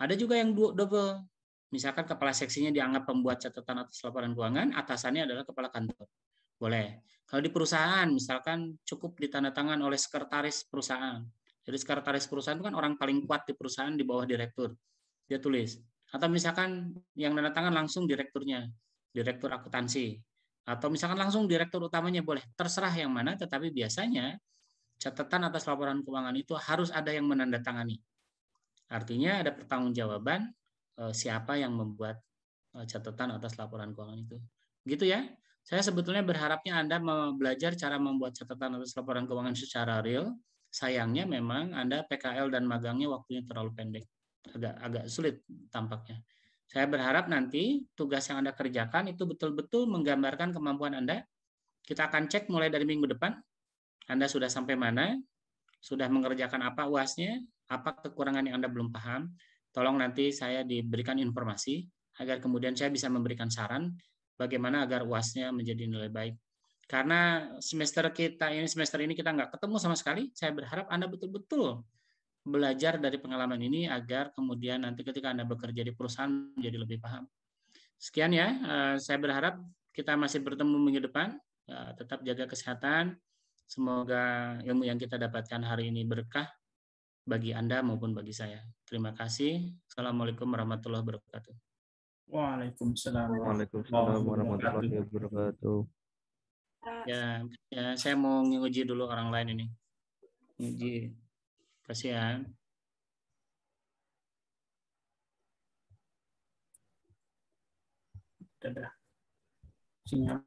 Ada juga yang double, misalkan kepala seksinya dianggap pembuat catatan atas laporan keuangan, atasannya adalah kepala kantor. Boleh. Kalau di perusahaan misalkan cukup ditandatangan oleh sekretaris perusahaan. Jadi sekretaris perusahaan itu kan orang paling kuat di perusahaan di bawah direktur. Dia tulis. Atau misalkan yang tanda tangan langsung direkturnya, direktur akuntansi. Atau misalkan langsung direktur utamanya boleh. Terserah yang mana, tetapi biasanya catatan atas laporan keuangan itu harus ada yang menandatangani. Artinya ada pertanggungjawaban siapa yang membuat catatan atas laporan keuangan itu. Gitu ya. Saya sebetulnya berharapnya Anda belajar cara membuat catatan atas laporan keuangan secara real. Sayangnya memang Anda PKL dan magangnya waktunya terlalu pendek. Agak sulit tampaknya. Saya berharap nanti tugas yang Anda kerjakan itu betul-betul menggambarkan kemampuan Anda. Kita akan cek mulai dari minggu depan. Anda sudah sampai mana? Sudah mengerjakan apa UAS-nya? Apa kekurangan yang Anda belum paham? Tolong nanti saya diberikan informasi agar kemudian saya bisa memberikan saran bagaimana agar UAS-nya menjadi nilai baik. Karena semester ini kita nggak ketemu sama sekali. Saya berharap Anda betul-betul belajar dari pengalaman ini agar kemudian nanti ketika Anda bekerja di perusahaan menjadi lebih paham. Sekian ya, saya berharap kita masih bertemu minggu depan. Tetap jaga kesehatan. Semoga ilmu yang kita dapatkan hari ini berkah bagi Anda maupun bagi saya. Terima kasih. Assalamualaikum warahmatullahi wabarakatuh. Waalaikumsalam warahmatullahi wabarakatuh. Ya, saya mau nguji dulu orang lain ini. Nguji. Kasihan. Dadah. Sinyal.